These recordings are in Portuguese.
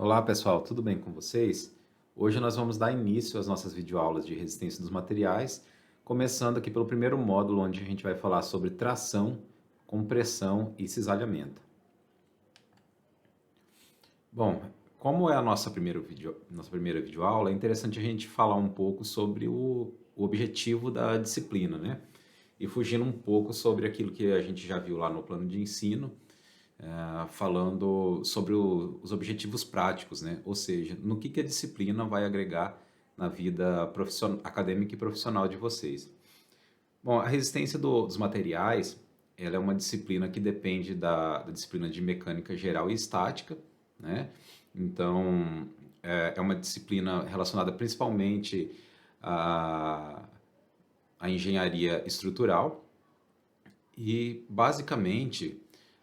Olá pessoal, tudo bem com vocês? Hoje nós vamos dar início às nossas videoaulas de resistência dos materiais, começando aqui pelo primeiro módulo, onde a gente vai falar sobre tração, compressão e cisalhamento. Bom, como é a nossa primeira videoaula, é interessante a gente falar um pouco sobre o objetivo da disciplina, né? E fugindo um pouco sobre aquilo que a gente já viu lá no plano de ensino, falando sobre os objetivos práticos, né? Ou seja, no que a disciplina vai agregar na vida acadêmica e profissional de vocês. Bom, a resistência dos materiais, ela é uma disciplina que depende da disciplina de mecânica geral e estática, né? Então, é uma disciplina relacionada principalmente à, à engenharia estrutural e, basicamente,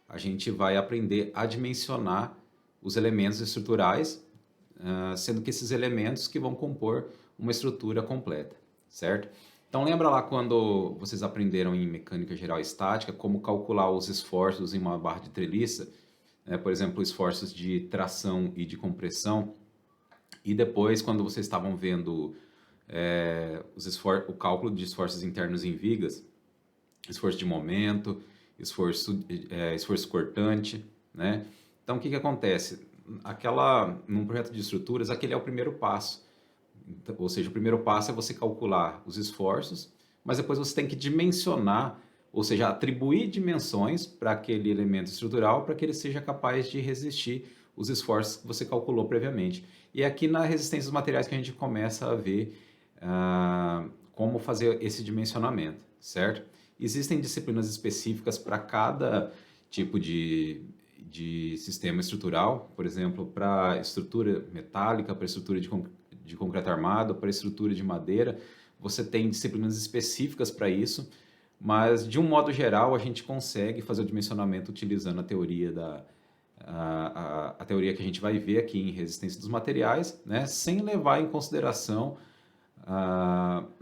a gente vai aprender a dimensionar os elementos estruturais, sendo que esses elementos que vão compor uma estrutura completa, certo? Então lembra lá quando vocês aprenderam em mecânica geral e estática como calcular os esforços em uma barra de treliça, né? Por exemplo, esforços de tração e de compressão, e depois quando vocês estavam vendo o cálculo de esforços internos em vigas, esforço de momento, esforço cortante, né? Então, o que acontece? Num projeto de estruturas, aquele é o primeiro passo. Então, ou seja, o primeiro passo é você calcular os esforços, mas depois você tem que dimensionar, ou seja, atribuir dimensões para aquele elemento estrutural para que ele seja capaz de resistir os esforços que você calculou previamente. E é aqui na resistência dos materiais que a gente começa a ver como fazer esse dimensionamento, certo? Existem disciplinas específicas para cada tipo de sistema estrutural, por exemplo, para estrutura metálica, para estrutura de concreto armado, para estrutura de madeira, você tem disciplinas específicas para isso, mas de um modo geral a gente consegue fazer o dimensionamento utilizando a teoria a teoria que a gente vai ver aqui em resistência dos materiais, né, sem levar em consideração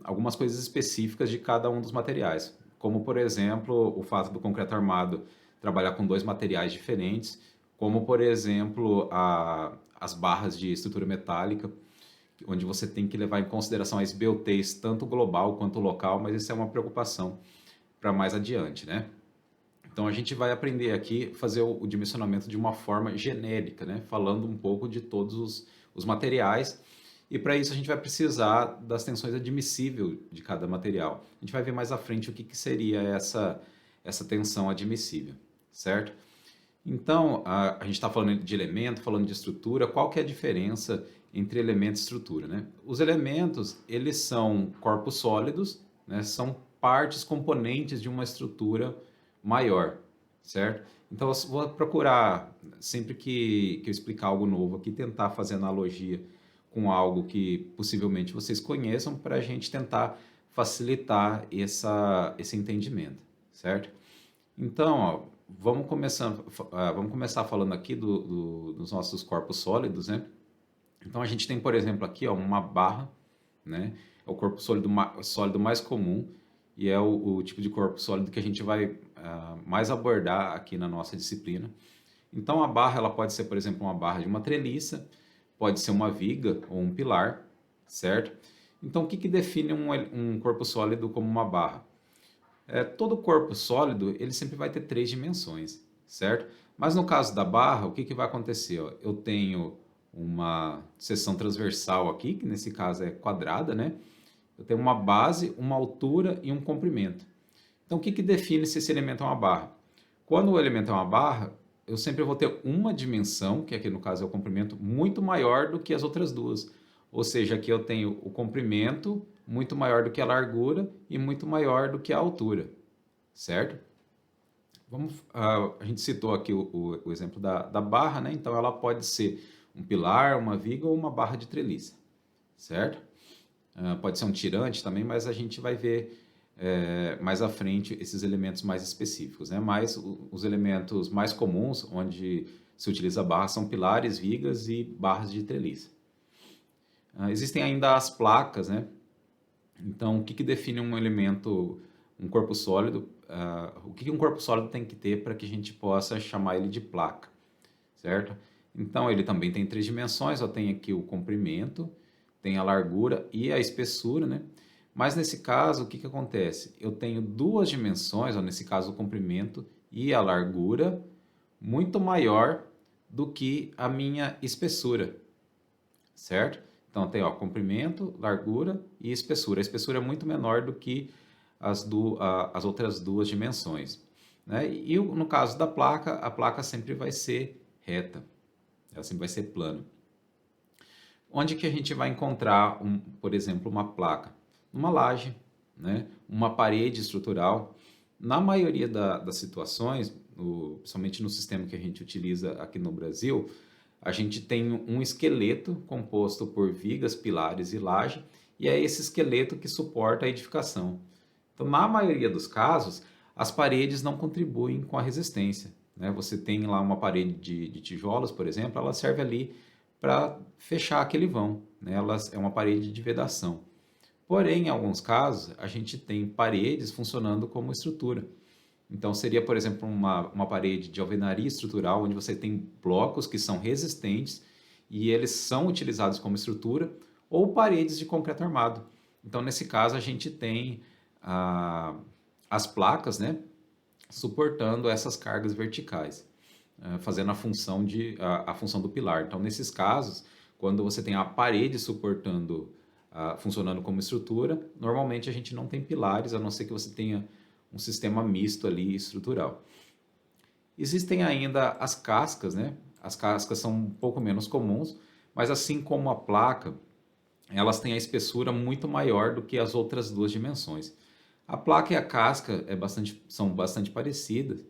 algumas coisas específicas de cada um dos materiais, como por exemplo o fato do concreto armado trabalhar com dois materiais diferentes, como por exemplo as barras de estrutura metálica, onde você tem que levar em consideração a SBOTs tanto global quanto local, mas isso é uma preocupação para mais adiante, né? Então a gente vai aprender aqui a fazer o dimensionamento de uma forma genérica, né? Falando um pouco de todos os materiais. E para isso a gente vai precisar das tensões admissíveis de cada material. A gente vai ver mais à frente o que seria essa tensão admissível, certo? Então, a gente está falando de elemento, falando de estrutura, qual que é a diferença entre elemento e estrutura, né? Os elementos, eles são corpos sólidos, né? São partes, componentes de uma estrutura maior, certo? Então, eu vou procurar, sempre que eu explicar algo novo aqui, tentar fazer analogia com algo que possivelmente vocês conheçam para a gente tentar facilitar esse entendimento, certo? Então, ó, vamos começar falando aqui dos nossos corpos sólidos, né? Então, a gente tem, por exemplo, aqui ó, uma barra, né? É o corpo sólido mais comum e é o tipo de corpo sólido que a gente vai mais abordar aqui na nossa disciplina. Então, a barra ela pode ser, por exemplo, uma barra de uma treliça, pode ser uma viga ou um pilar, certo? Então, o que define um corpo sólido como uma barra? Todo corpo sólido ele sempre vai ter três dimensões, certo? Mas no caso da barra, o que vai acontecer? Ó? Eu tenho uma seção transversal aqui, que nesse caso é quadrada, né? Eu tenho uma base, uma altura e um comprimento. Então, o que define se esse elemento é uma barra? Quando o elemento é uma barra, eu sempre vou ter uma dimensão, que aqui no caso é o comprimento, muito maior do que as outras duas. Ou seja, aqui eu tenho o comprimento muito maior do que a largura e muito maior do que a altura, certo? A gente citou aqui o exemplo da barra, né? Então ela pode ser um pilar, uma viga ou uma barra de treliça, certo? Pode ser um tirante também, mas a gente vai ver mais à frente esses elementos mais específicos, né? Mas os elementos mais comuns, onde se utiliza barra, são pilares, vigas e barras de treliça. Existem ainda as placas, né? Então, o que define um elemento, um corpo sólido? O que um corpo sólido tem que ter para que a gente possa chamar ele de placa, certo? Então, ele também tem três dimensões, eu tenho aqui o comprimento, tem a largura e a espessura, né? Mas nesse caso, o que que acontece? Eu tenho duas dimensões, ou nesse caso o comprimento e a largura, muito maior do que a minha espessura, certo? Então tem ó, comprimento, largura e espessura. A espessura é muito menor do que as outras duas dimensões, né? E no caso da placa, a placa sempre vai ser reta, ela sempre vai ser plana. Onde que a gente vai encontrar, por exemplo, uma placa? Numa laje, né? Uma parede estrutural. Na maioria das situações, principalmente no sistema que a gente utiliza aqui no Brasil, a gente tem um esqueleto composto por vigas, pilares e laje, e é esse esqueleto que suporta a edificação. Então, na maioria dos casos, as paredes não contribuem com a resistência, né? Você tem lá uma parede de tijolos, por exemplo, ela serve ali para fechar aquele vão, né? Ela é uma parede de vedação. Porém, em alguns casos, a gente tem paredes funcionando como estrutura. Então, seria, por exemplo, uma parede de alvenaria estrutural, onde você tem blocos que são resistentes e eles são utilizados como estrutura, ou paredes de concreto armado. Então, nesse caso, a gente tem ah, as placas, né, suportando essas cargas verticais, fazendo a função do pilar. Então, nesses casos, quando você tem a parede suportando, funcionando como estrutura, normalmente a gente não tem pilares, a não ser que você tenha um sistema misto ali estrutural. Existem ainda as cascas, né? As cascas são um pouco menos comuns, mas assim como a placa, elas têm a espessura muito maior do que as outras duas dimensões. A placa e a casca são bastante parecidas.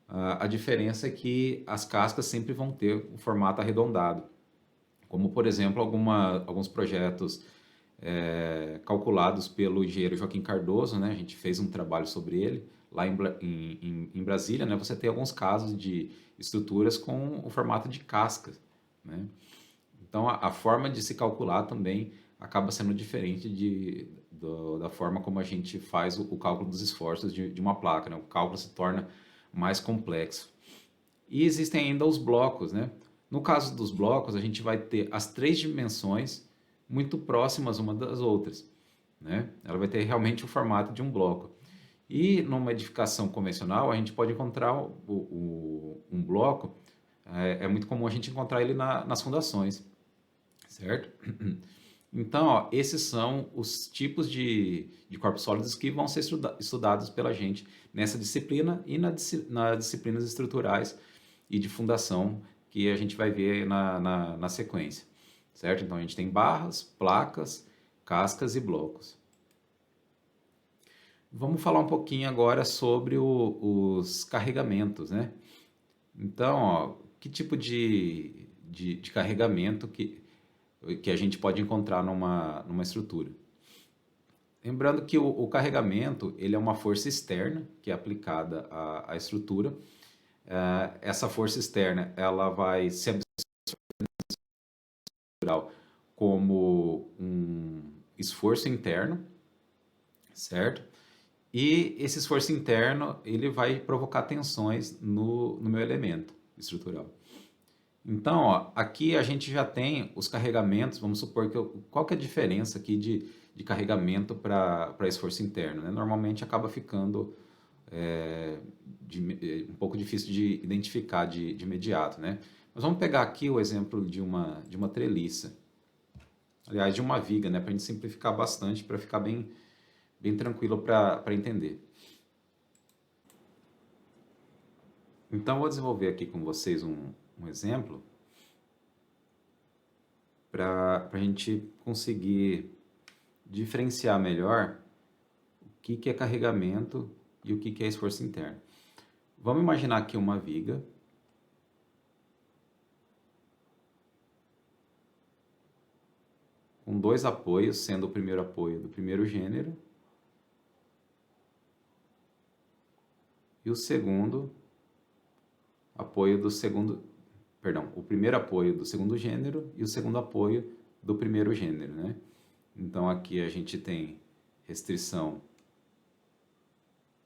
A diferença é que as cascas sempre vão ter um formato arredondado, como por exemplo alguns projetos calculados pelo engenheiro Joaquim Cardoso, né? A gente fez um trabalho sobre ele lá em Brasília, né? Você tem alguns casos de estruturas com o formato de casca, né? Então a forma de se calcular também acaba sendo diferente da forma como a gente faz o cálculo dos esforços de uma placa, né? O cálculo se torna mais complexo. E existem ainda os blocos, né? No caso dos blocos, a gente vai ter as três dimensões muito próximas uma das outras, né? Ela vai ter realmente o formato de um bloco. E numa edificação convencional, a gente pode encontrar um bloco, é muito comum a gente encontrar ele nas fundações, certo? Então, ó, esses são os tipos de corpos sólidos que vão ser estudados pela gente nessa disciplina e nas disciplinas estruturais e de fundação que a gente vai ver na sequência, certo? Então, a gente tem barras, placas, cascas e blocos. Vamos falar um pouquinho agora sobre os carregamentos, né? Então, ó, que tipo de carregamento que a gente pode encontrar numa estrutura? Lembrando que o carregamento ele é uma força externa que é aplicada à estrutura. Essa força externa ela vai se absorver como um esforço interno, certo? E esse esforço interno ele vai provocar tensões no meu elemento estrutural. Então, ó, aqui a gente já tem os carregamentos, vamos supor qual que é a diferença aqui de carregamento para esforço interno, né? Normalmente acaba ficando um pouco difícil de identificar de imediato, né? Mas vamos pegar aqui o exemplo de uma treliça, aliás, de uma viga, né? Para a gente simplificar bastante, para ficar bem tranquilo para entender. Então, vou desenvolver aqui com vocês um exemplo para a gente conseguir diferenciar melhor o que é carregamento e o que é esforço interno. Vamos imaginar aqui uma viga com dois apoios, sendo o primeiro apoio do primeiro gênero e o segundo apoio do segundo, perdão, o primeiro apoio do segundo gênero e o segundo apoio do primeiro gênero, né? Então aqui a gente tem restrição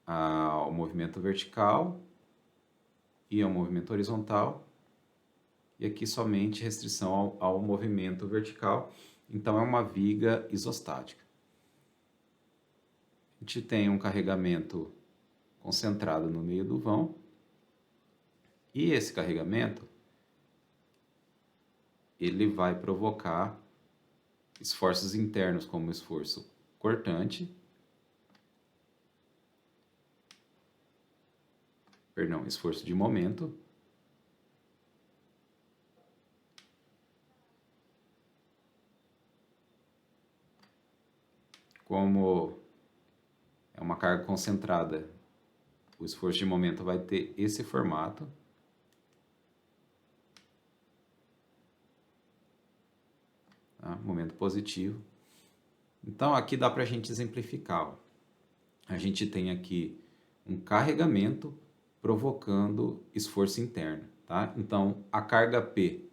ao movimento vertical e ao movimento horizontal e aqui somente restrição ao movimento vertical. Então, é uma viga isostática. A gente tem um carregamento concentrado no meio do vão, e esse carregamento ele vai provocar esforços internos, como esforço cortante, esforço de momento, como é uma carga concentrada, o esforço de momento vai ter esse formato. Tá? Momento positivo. Então, aqui dá para a gente exemplificar. Ó. A gente tem aqui um carregamento provocando esforço interno. Tá? Então, a carga P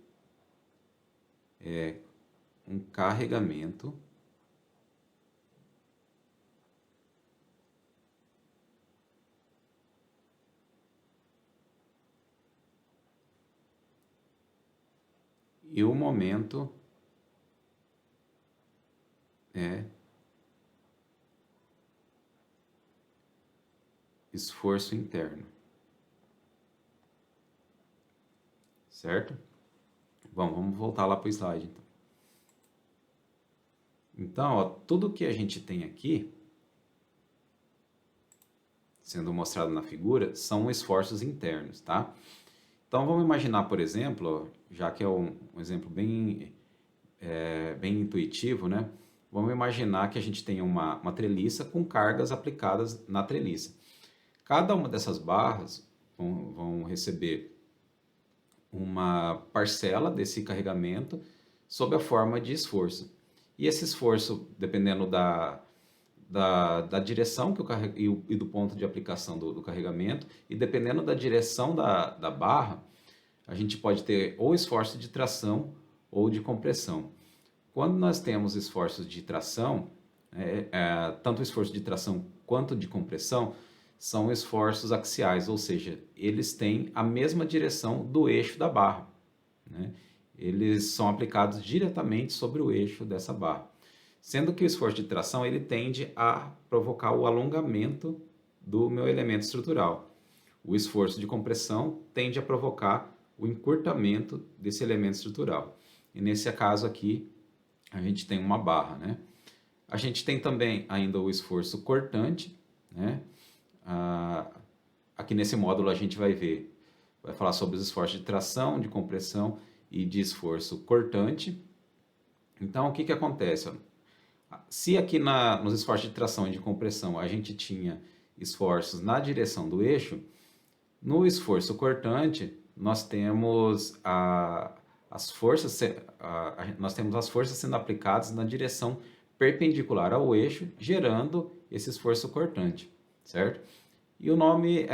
é um carregamento e o momento é esforço interno. Certo? Bom, vamos voltar lá para o slide, então. Então, ó, tudo que a gente tem aqui, sendo mostrado na figura, são esforços internos, tá? Então, vamos imaginar, por exemplo, já que é um exemplo bem intuitivo, né? Vamos imaginar que a gente tem uma treliça com cargas aplicadas na treliça. Cada uma dessas barras vão receber uma parcela desse carregamento sob a forma de esforço. E esse esforço, dependendo da direção que e do ponto de aplicação do carregamento, e dependendo da direção da barra, a gente pode ter ou esforço de tração ou de compressão. Quando nós temos esforços de tração, tanto o esforço de tração quanto de compressão, são esforços axiais, ou seja, eles têm a mesma direção do eixo da barra. Né? Eles são aplicados diretamente sobre o eixo dessa barra. Sendo que o esforço de tração ele tende a provocar o alongamento do meu elemento estrutural. O esforço de compressão tende a provocar o encurtamento desse elemento estrutural. E nesse caso aqui, a gente tem uma barra. Né? A gente tem também ainda o esforço cortante. Né? Aqui nesse módulo a gente vai falar sobre os esforços de tração, de compressão e de esforço cortante. Então, o que acontece? Se aqui nos esforços de tração e de compressão a gente tinha esforços na direção do eixo, no esforço cortante nós temos as forças sendo aplicadas na direção perpendicular ao eixo, gerando esse esforço cortante, certo? E o nome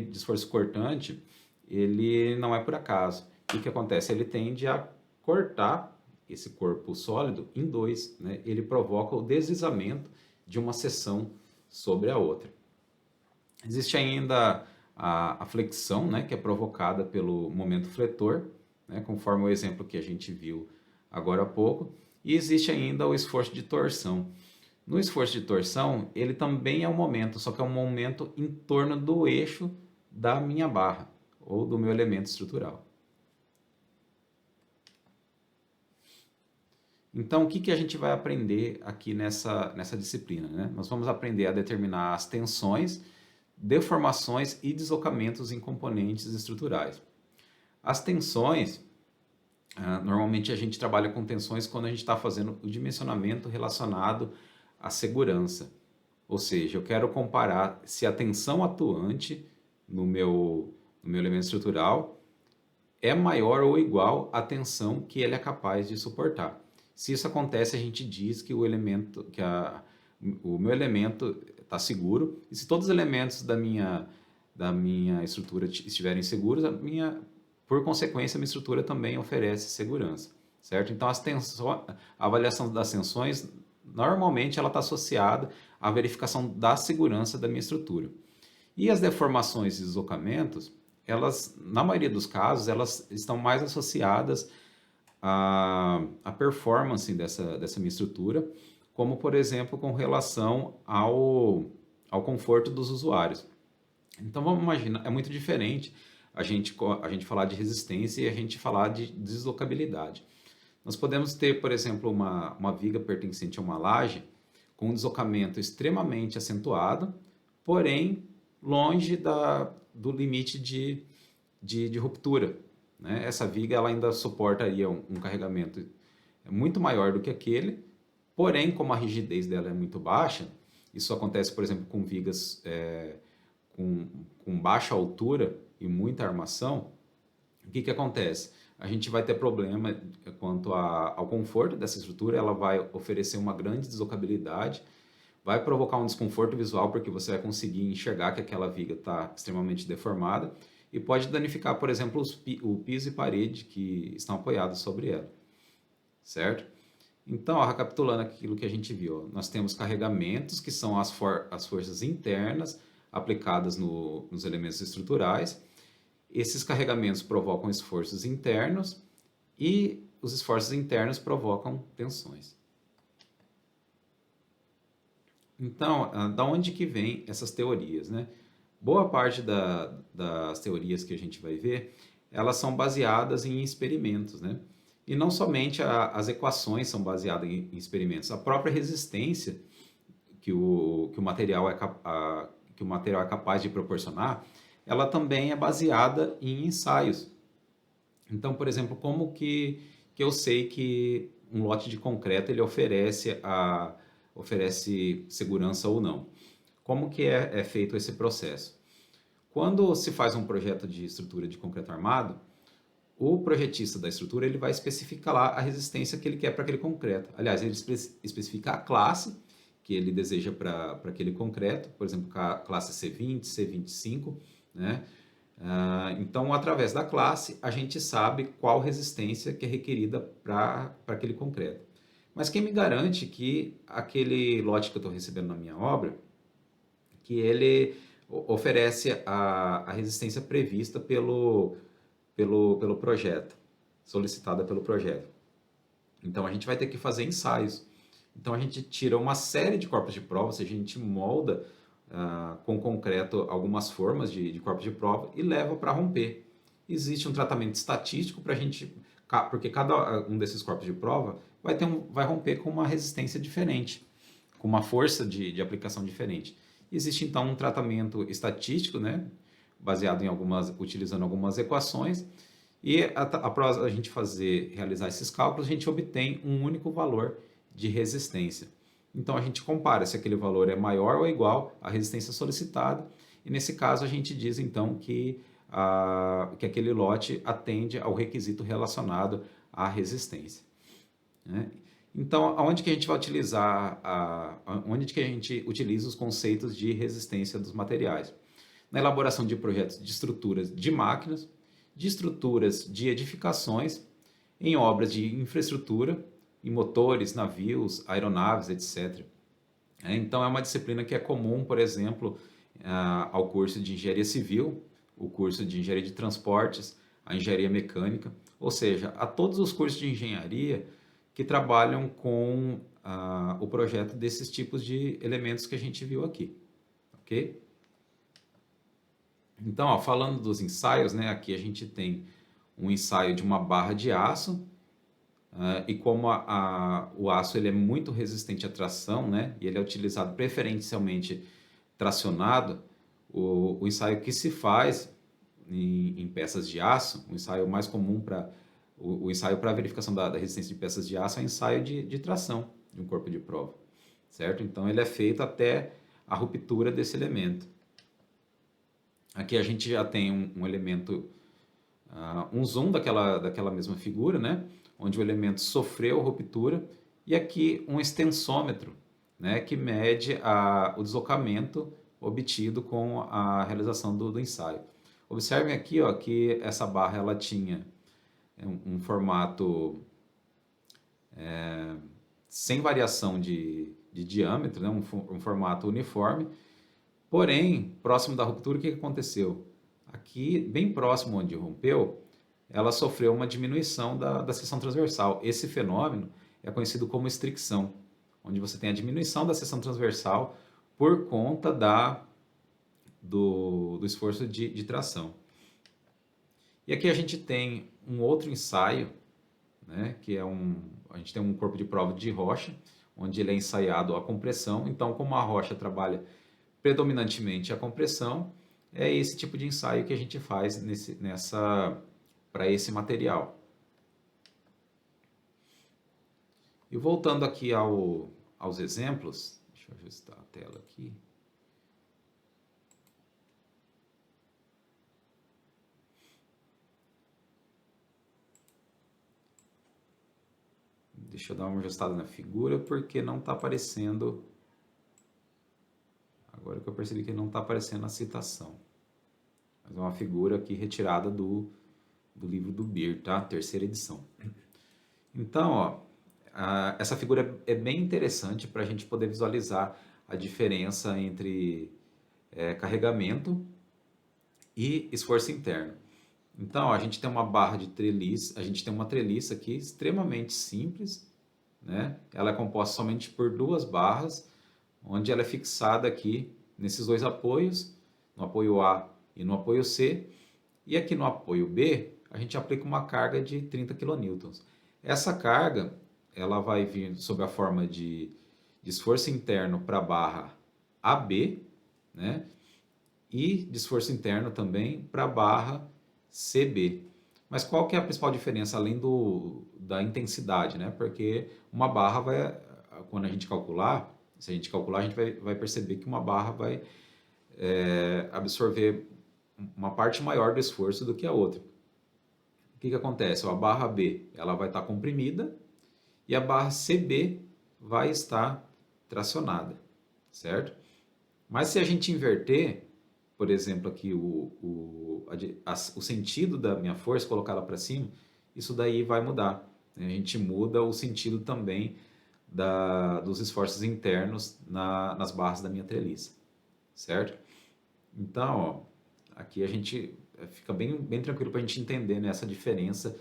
de esforço cortante, ele não é por acaso. O que acontece? Ele tende a cortar esse corpo sólido em dois, né? Ele provoca o deslizamento de uma seção sobre a outra. Existe ainda a flexão, né, que é provocada pelo momento fletor, né, conforme o exemplo que a gente viu agora há pouco, e existe ainda o esforço de torção. No esforço de torção, ele também é um momento, só que é um momento em torno do eixo da minha barra, ou do meu elemento estrutural. Então, o que a gente vai aprender aqui nessa disciplina? Né? Nós vamos aprender a determinar as tensões, deformações e deslocamentos em componentes estruturais. As tensões, normalmente a gente trabalha com tensões quando a gente está fazendo o dimensionamento relacionado à segurança. Ou seja, eu quero comparar se a tensão atuante no meu elemento estrutural é maior ou igual à tensão que ele é capaz de suportar. Se isso acontece, a gente diz que o meu elemento está seguro, e se todos os elementos da minha estrutura estiverem seguros, por consequência, a minha estrutura também oferece segurança, certo? Então, a avaliação das tensões, normalmente, ela está associada à verificação da segurança da minha estrutura. E as deformações e deslocamentos, elas, na maioria dos casos, elas estão mais associadas à performance dessa minha estrutura, como, por exemplo, com relação ao conforto dos usuários. Então, vamos imaginar, é muito diferente a gente falar de resistência e a gente falar de deslocabilidade. Nós podemos ter, por exemplo, uma viga pertencente a uma laje com um deslocamento extremamente acentuado, porém longe do limite de ruptura. Né? Essa viga ela ainda suportaria um carregamento muito maior do que aquele, porém, como a rigidez dela é muito baixa, isso acontece, por exemplo, com vigas com, com baixa altura e muita armação, o que acontece? A gente vai ter problema quanto ao conforto dessa estrutura, ela vai oferecer uma grande deslocabilidade, vai provocar um desconforto visual, porque você vai conseguir enxergar que aquela viga está extremamente deformada, e pode danificar, por exemplo, o piso e parede que estão apoiados sobre ela, certo? Então, ó, recapitulando aquilo que a gente viu, ó, nós temos carregamentos, que são as forças internas aplicadas nos elementos estruturais. Esses carregamentos provocam esforços internos e os esforços internos provocam tensões. Então, da onde que vem essas teorias, né? Boa parte das teorias que a gente vai ver, elas são baseadas em experimentos, né? E não somente as equações são baseadas em experimentos, a própria resistência que o material que o material é capaz de proporcionar, ela também é baseada em ensaios. Então, por exemplo, como que eu sei que um lote de concreto ele oferece segurança ou não? Como que é feito esse processo? Quando se faz um projeto de estrutura de concreto armado, o projetista da estrutura ele vai especificar lá a resistência que ele quer para aquele concreto. Aliás, ele especifica a classe que ele deseja para aquele concreto, por exemplo, a classe C20, C25, né? Então, através da classe, a gente sabe qual resistência que é requerida para aquele concreto. Mas quem me garante que aquele lote que eu estou recebendo na minha obra, que ele oferece a resistência prevista pelo projeto, solicitada pelo projeto. Então, a gente vai ter que fazer ensaios. Então, a gente tira uma série de corpos de prova, ou seja, a gente molda com concreto algumas formas de corpos de prova e leva para romper. Existe um tratamento estatístico para a gente, porque cada um desses corpos de prova vai romper com uma resistência diferente, com uma força de aplicação diferente. Existe então um tratamento estatístico, né, baseado utilizando algumas equações, e após a gente realizar esses cálculos, a gente obtém um único valor de resistência. Então a gente compara se aquele valor é maior ou igual à resistência solicitada, e nesse caso a gente diz então que aquele lote atende ao requisito relacionado à resistência. Né? Então, onde que a gente vai utilizar, onde que a gente utiliza os conceitos de resistência dos materiais? Na elaboração de projetos de estruturas de máquinas, de estruturas de edificações, em obras de infraestrutura, em motores, navios, aeronaves, etc. Então, é uma disciplina que é comum, por exemplo, ao curso de engenharia civil, o curso de engenharia de transportes, a engenharia mecânica, ou seja, a todos os cursos de engenharia que trabalham com o projeto desses tipos de elementos que a gente viu aqui, ok? Então, ó, falando dos ensaios, né, aqui a gente tem um ensaio de uma barra de aço, e como o aço ele é muito resistente à tração, né, e ele é utilizado preferencialmente tracionado, o ensaio que se faz em peças de aço, o ensaio mais comum o ensaio para verificação da resistência de peças de aço é o ensaio de tração de um corpo de prova, certo? Então ele é feito até a ruptura desse elemento. Aqui a gente já tem um elemento, um zoom daquela mesma figura, né? Onde o elemento sofreu ruptura, e aqui um extensômetro, né? Que mede o deslocamento obtido com a realização do ensaio. Observem aqui, ó, que essa barra ela tinha um formato sem variação de diâmetro, né? Um formato uniforme. Porém, próximo da ruptura, o que aconteceu? aqui, bem próximo onde rompeu, ela sofreu uma diminuição da seção transversal. Esse fenômeno é conhecido como estricção, onde você tem a diminuição da seção transversal por conta do esforço de tração. E aqui a gente tem um outro ensaio, né, que é a gente tem um corpo de prova de rocha, onde ele é ensaiado a compressão. Então, como a rocha trabalha predominantemente a compressão, é esse tipo de ensaio que a gente faz para esse material. E voltando aqui aos exemplos, deixa eu ajustar a tela aqui. Deixa eu dar uma ajustada na figura, porque não está aparecendo. Agora que eu percebi que não está aparecendo a citação. Mas é uma figura aqui retirada do livro do Beer, tá? Terceira edição. Então, ó, essa figura é bem interessante para a gente poder visualizar a diferença entre carregamento e esforço interno. Então, ó, a gente tem uma barra de treliça, a gente tem uma treliça aqui extremamente simples, né? Ela é composta somente por duas barras, onde ela é fixada aqui nesses dois apoios, no apoio A e no apoio C, e aqui no apoio B, a gente aplica uma carga de 30 kN. Essa carga, ela vai vir sob a forma de esforço interno para a barra AB, né? E de esforço interno também para a barra CB. Mas qual que é a principal diferença, além da intensidade, né? Porque uma barra vai, quando a gente calcular, se a gente calcular, a gente vai perceber que uma barra vai absorver uma parte maior do esforço do que a outra. O que acontece? A barra B ela vai estar comprimida e a barra CB vai estar tracionada, certo? Mas se a gente inverter, por exemplo, aqui o sentido da minha força, colocar ela para cima, isso daí vai mudar. Né? A gente muda o sentido também dos esforços internos nas barras da minha treliça, certo? Então, ó, aqui a gente fica bem tranquilo para a gente entender, né, essa diferença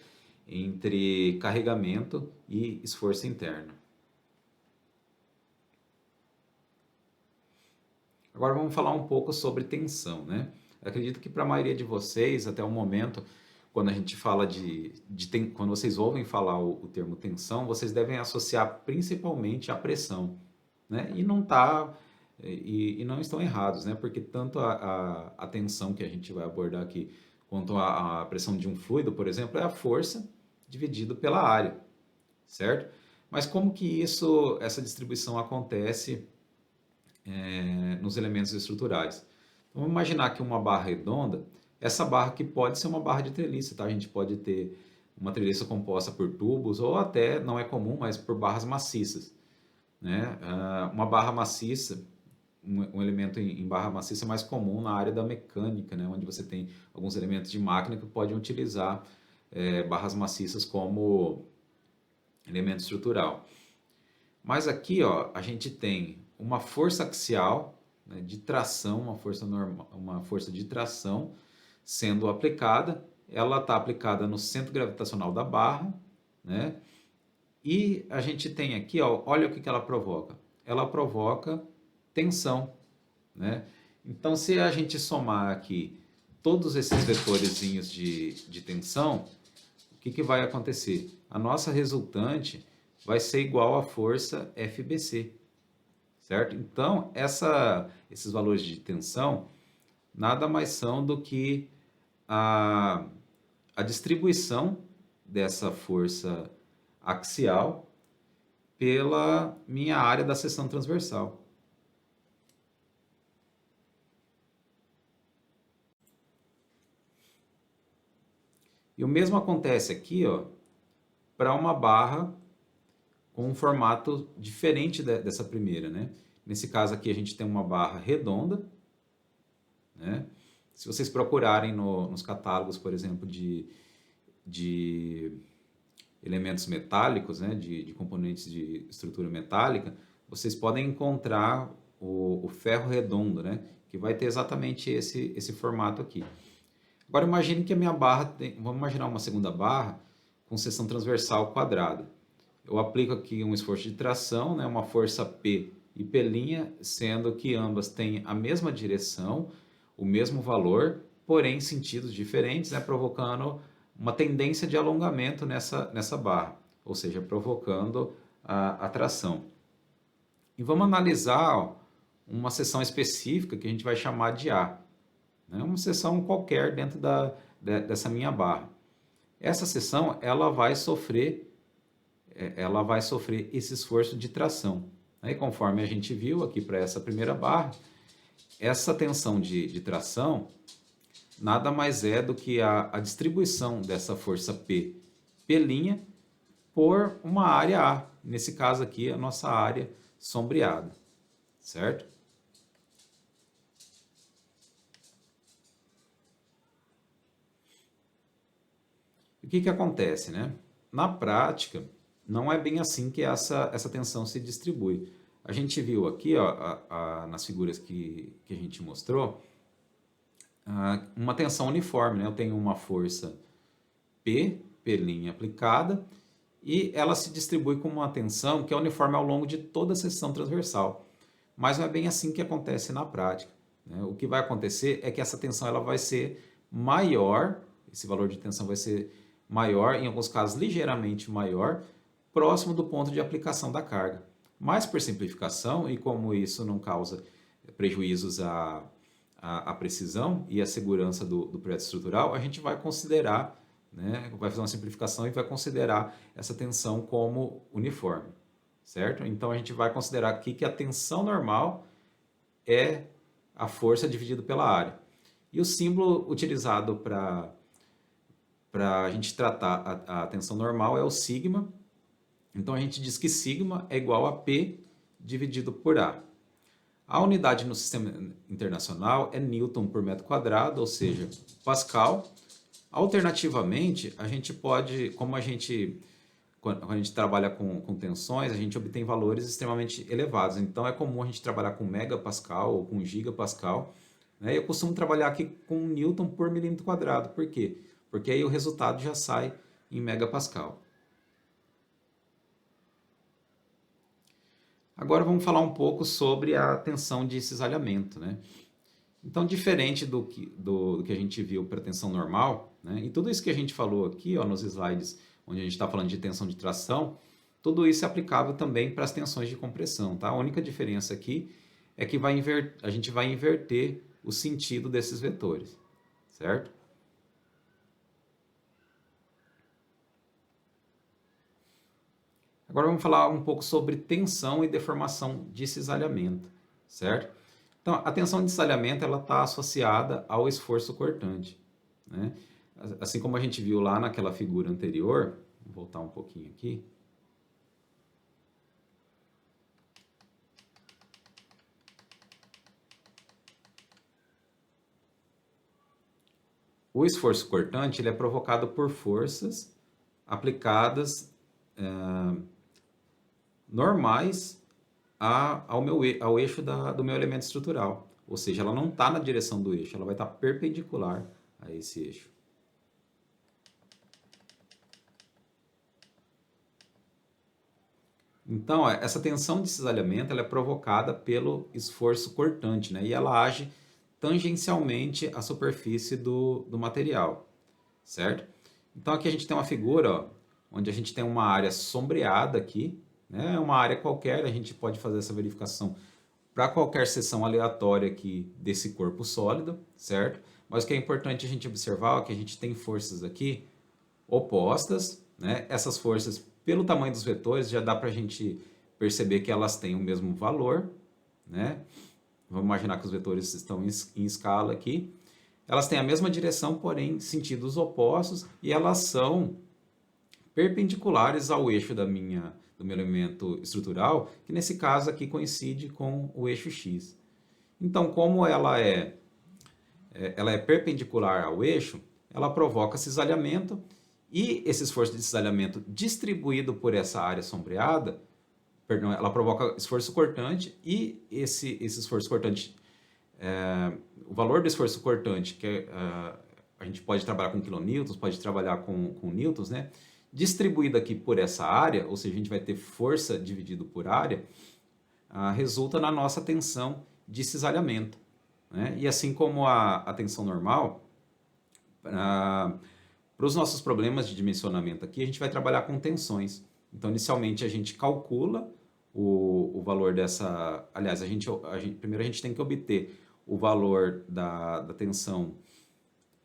entre carregamento e esforço interno. Agora vamos falar um pouco sobre tensão, né? Eu acredito que para a maioria de vocês, até o momento, quando a gente fala quando vocês ouvem falar o termo tensão, vocês devem associar principalmente à pressão, né? E não estão errados, né? Porque tanto a tensão que a gente vai abordar aqui, quanto a pressão de um fluido, por exemplo, é a força dividido pela área, certo? Mas como que essa distribuição acontece nos elementos estruturais? Então, vamos imaginar que uma barra redonda, essa barra aqui pode ser uma barra de treliça, tá? A gente pode ter uma treliça composta por tubos, ou até, não é comum, mas por barras maciças, né? Uma barra maciça, um elemento em barra maciça é mais comum na área da mecânica, né? Onde você tem alguns elementos de máquina que podem utilizar barras maciças como elemento estrutural. Mas aqui, ó, a gente tem uma força axial, né, de tração, uma força de tração sendo aplicada. Ela está aplicada no centro gravitacional da barra, né? E a gente tem aqui, ó, olha o que ela provoca. Ela provoca tensão, né? Então, se a gente somar aqui todos esses vetorezinhos de tensão, o que vai acontecer? A nossa resultante vai ser igual à força FBC, certo? Então, esses valores de tensão nada mais são do que a distribuição dessa força axial pela minha área da seção transversal. E o mesmo acontece aqui, ó, para uma barra com um formato diferente dessa primeira, né? Nesse caso aqui a gente tem uma barra redonda, né? Se vocês procurarem nos catálogos, por exemplo, de elementos metálicos, né? De componentes de estrutura metálica, vocês podem encontrar o ferro redondo, né? Que vai ter exatamente esse formato aqui. Agora imagine que a minha barra tem, vamos imaginar uma segunda barra com seção transversal quadrada. Eu aplico aqui um esforço de tração, né, uma força P e P', sendo que ambas têm a mesma direção, o mesmo valor, porém em sentidos diferentes, né, provocando uma tendência de alongamento nessa barra, ou seja, provocando a tração. E vamos analisar ó, uma seção específica que a gente vai chamar de A, né, uma seção qualquer dentro dessa minha barra. Essa seção ela vai sofrer esse esforço de tração. Aí, conforme a gente viu aqui para essa primeira barra, essa tensão de tração nada mais é do que a distribuição dessa força P' por uma área A. Nesse caso aqui, a nossa área sombreada, certo? O que acontece, né? Na prática, não é bem assim que essa tensão se distribui. A gente viu aqui, ó, nas figuras que a gente mostrou, uma tensão uniforme, né? Eu tenho uma força P' aplicada, e ela se distribui com uma tensão que é uniforme ao longo de toda a seção transversal. Mas não é bem assim que acontece na prática, né? O que vai acontecer é que essa tensão ela vai ser maior, esse valor de tensão vai ser maior, em alguns casos ligeiramente maior, próximo do ponto de aplicação da carga. Mas por simplificação, e como isso não causa prejuízos à precisão e à segurança do projeto estrutural, a gente vai considerar, né, vai fazer uma simplificação e vai considerar essa tensão como uniforme, certo? Então a gente vai considerar aqui que a tensão normal é a força dividida pela área. E o símbolo utilizado para a gente tratar a tensão normal é o sigma. Então a gente diz que sigma é igual a P dividido por A. A unidade no sistema internacional é Newton por metro quadrado, ou seja, Pascal. Alternativamente, a gente pode, quando a gente trabalha com tensões, a gente obtém valores extremamente elevados. Então é comum a gente trabalhar com megapascal ou com gigapascal, né? Eu costumo trabalhar aqui com Newton por milímetro quadrado. Por quê? Porque aí o resultado já sai em megapascal. Agora vamos falar um pouco sobre a tensão de cisalhamento, né? Então, diferente do que a gente viu para a tensão normal, né? E tudo isso que a gente falou aqui, ó, nos slides onde a gente está falando de tensão de tração, tudo isso é aplicável também para as tensões de compressão, tá? A única diferença aqui é que a gente vai inverter o sentido desses vetores, certo? Agora vamos falar um pouco sobre tensão e deformação de cisalhamento, certo? Então, a tensão de cisalhamento ela está associada ao esforço cortante, né? Assim como a gente viu lá naquela figura anterior, vou voltar um pouquinho aqui. O esforço cortante ele é provocado por forças aplicadas normais ao eixo do meu elemento estrutural. Ou seja, ela não está na direção do eixo, ela vai estar perpendicular a esse eixo. Então, essa tensão de cisalhamento ela é provocada pelo esforço cortante, né? E ela age tangencialmente à superfície do material, certo? Então, aqui a gente tem uma figura, ó, onde a gente tem uma área sombreada aqui, né? Uma área qualquer, a gente pode fazer essa verificação para qualquer seção aleatória aqui desse corpo sólido, certo? Mas o que é importante a gente observar é que a gente tem forças aqui opostas, né? Essas forças, pelo tamanho dos vetores, já dá para a gente perceber que elas têm o mesmo valor, né? Vamos imaginar que os vetores estão em escala aqui. Elas têm a mesma direção, porém sentidos opostos, e elas são perpendiculares ao eixo do meu elemento estrutural, que nesse caso aqui coincide com o eixo X. Então, como ela é perpendicular ao eixo, ela provoca cisalhamento, e esse esforço de cisalhamento distribuído por essa área sombreada, perdão, ela provoca esforço cortante, e esse esforço cortante, o valor do esforço cortante, que a gente pode trabalhar com quilonewtons, pode trabalhar com newtons, né? Distribuída aqui por essa área, ou seja, a gente vai ter força dividido por área, resulta na nossa tensão de cisalhamento, né? E assim como a tensão normal, para os nossos problemas de dimensionamento aqui, a gente vai trabalhar com tensões. Então, inicialmente, a gente calcula o valor dessa... Aliás, primeiro a gente tem que obter o valor da tensão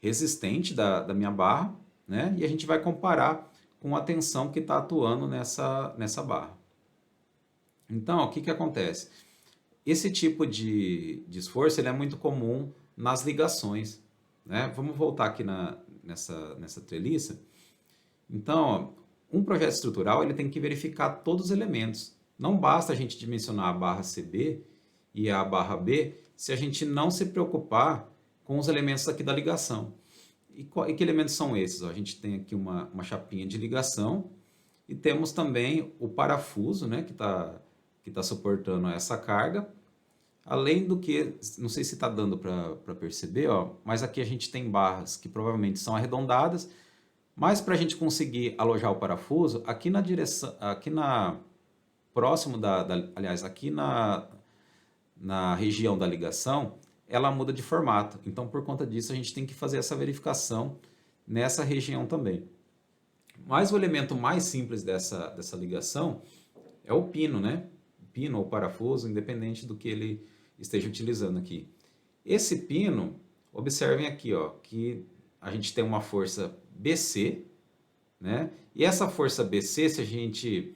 resistente da minha barra, né? E a gente vai comparar com a tensão que está atuando nessa barra. Então, o que, que acontece? Esse tipo de esforço ele é muito comum nas ligações, né? Vamos voltar aqui nessa treliça. Então, ó, um projeto estrutural ele tem que verificar todos os elementos. Não basta a gente dimensionar a barra CB e a barra B se a gente não se preocupar com os elementos aqui da ligação. E que elementos são esses? Ó, a gente tem aqui uma chapinha de ligação e temos também o parafuso, né, que tá suportando essa carga. Além do que, não sei se está dando para perceber, ó, mas aqui a gente tem barras que provavelmente são arredondadas, mas para a gente conseguir alojar o parafuso, aqui na direção, próximo aliás, aqui na região da ligação, ela muda de formato. Então, por conta disso, a gente tem que fazer essa verificação nessa região também. Mas o elemento mais simples dessa ligação é o pino, né? O pino ou parafuso, independente do que ele esteja utilizando aqui. Esse pino, observem aqui, ó, que a gente tem uma força BC, né? E essa força BC, se a gente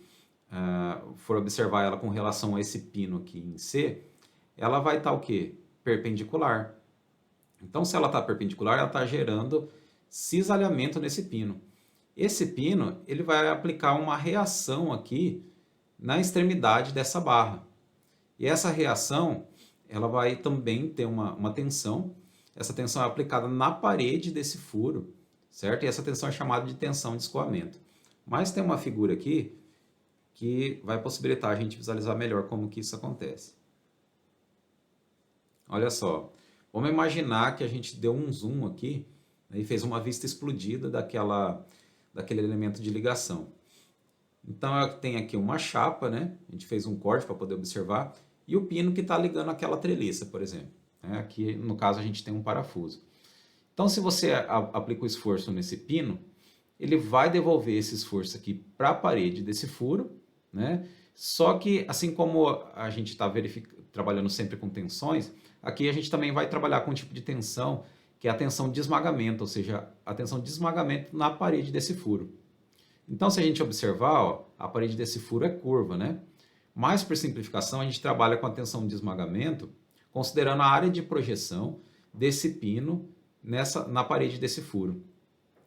for observar ela com relação a esse pino aqui em C, ela vai estar o quê? Perpendicular. Então, se ela está perpendicular, ela está gerando cisalhamento nesse pino. Esse pino ele vai aplicar uma reação aqui na extremidade dessa barra. E essa reação ela vai também ter uma tensão. Essa tensão é aplicada na parede desse furo, certo? E essa tensão é chamada de tensão de escoamento. Mas tem uma figura aqui que vai possibilitar a gente visualizar melhor como que isso acontece. Olha só, vamos imaginar que a gente deu um zoom aqui, né, e fez uma vista explodida daquele elemento de ligação. Então, tem aqui uma chapa, né? A gente fez um corte para poder observar, e o pino que está ligando aquela treliça, por exemplo. Né? Aqui, no caso, a gente tem um parafuso. Então, se você aplica o esforço nesse pino, ele vai devolver esse esforço aqui para a parede desse furo, né? Só que, assim como a gente está trabalhando sempre com tensões, aqui a gente também vai trabalhar com um tipo de tensão, que é a tensão de esmagamento, ou seja, a tensão de esmagamento na parede desse furo. Então, se a gente observar, ó, a parede desse furo é curva, né? Mas, por simplificação, a gente trabalha com a tensão de esmagamento, considerando a área de projeção desse pino na parede desse furo.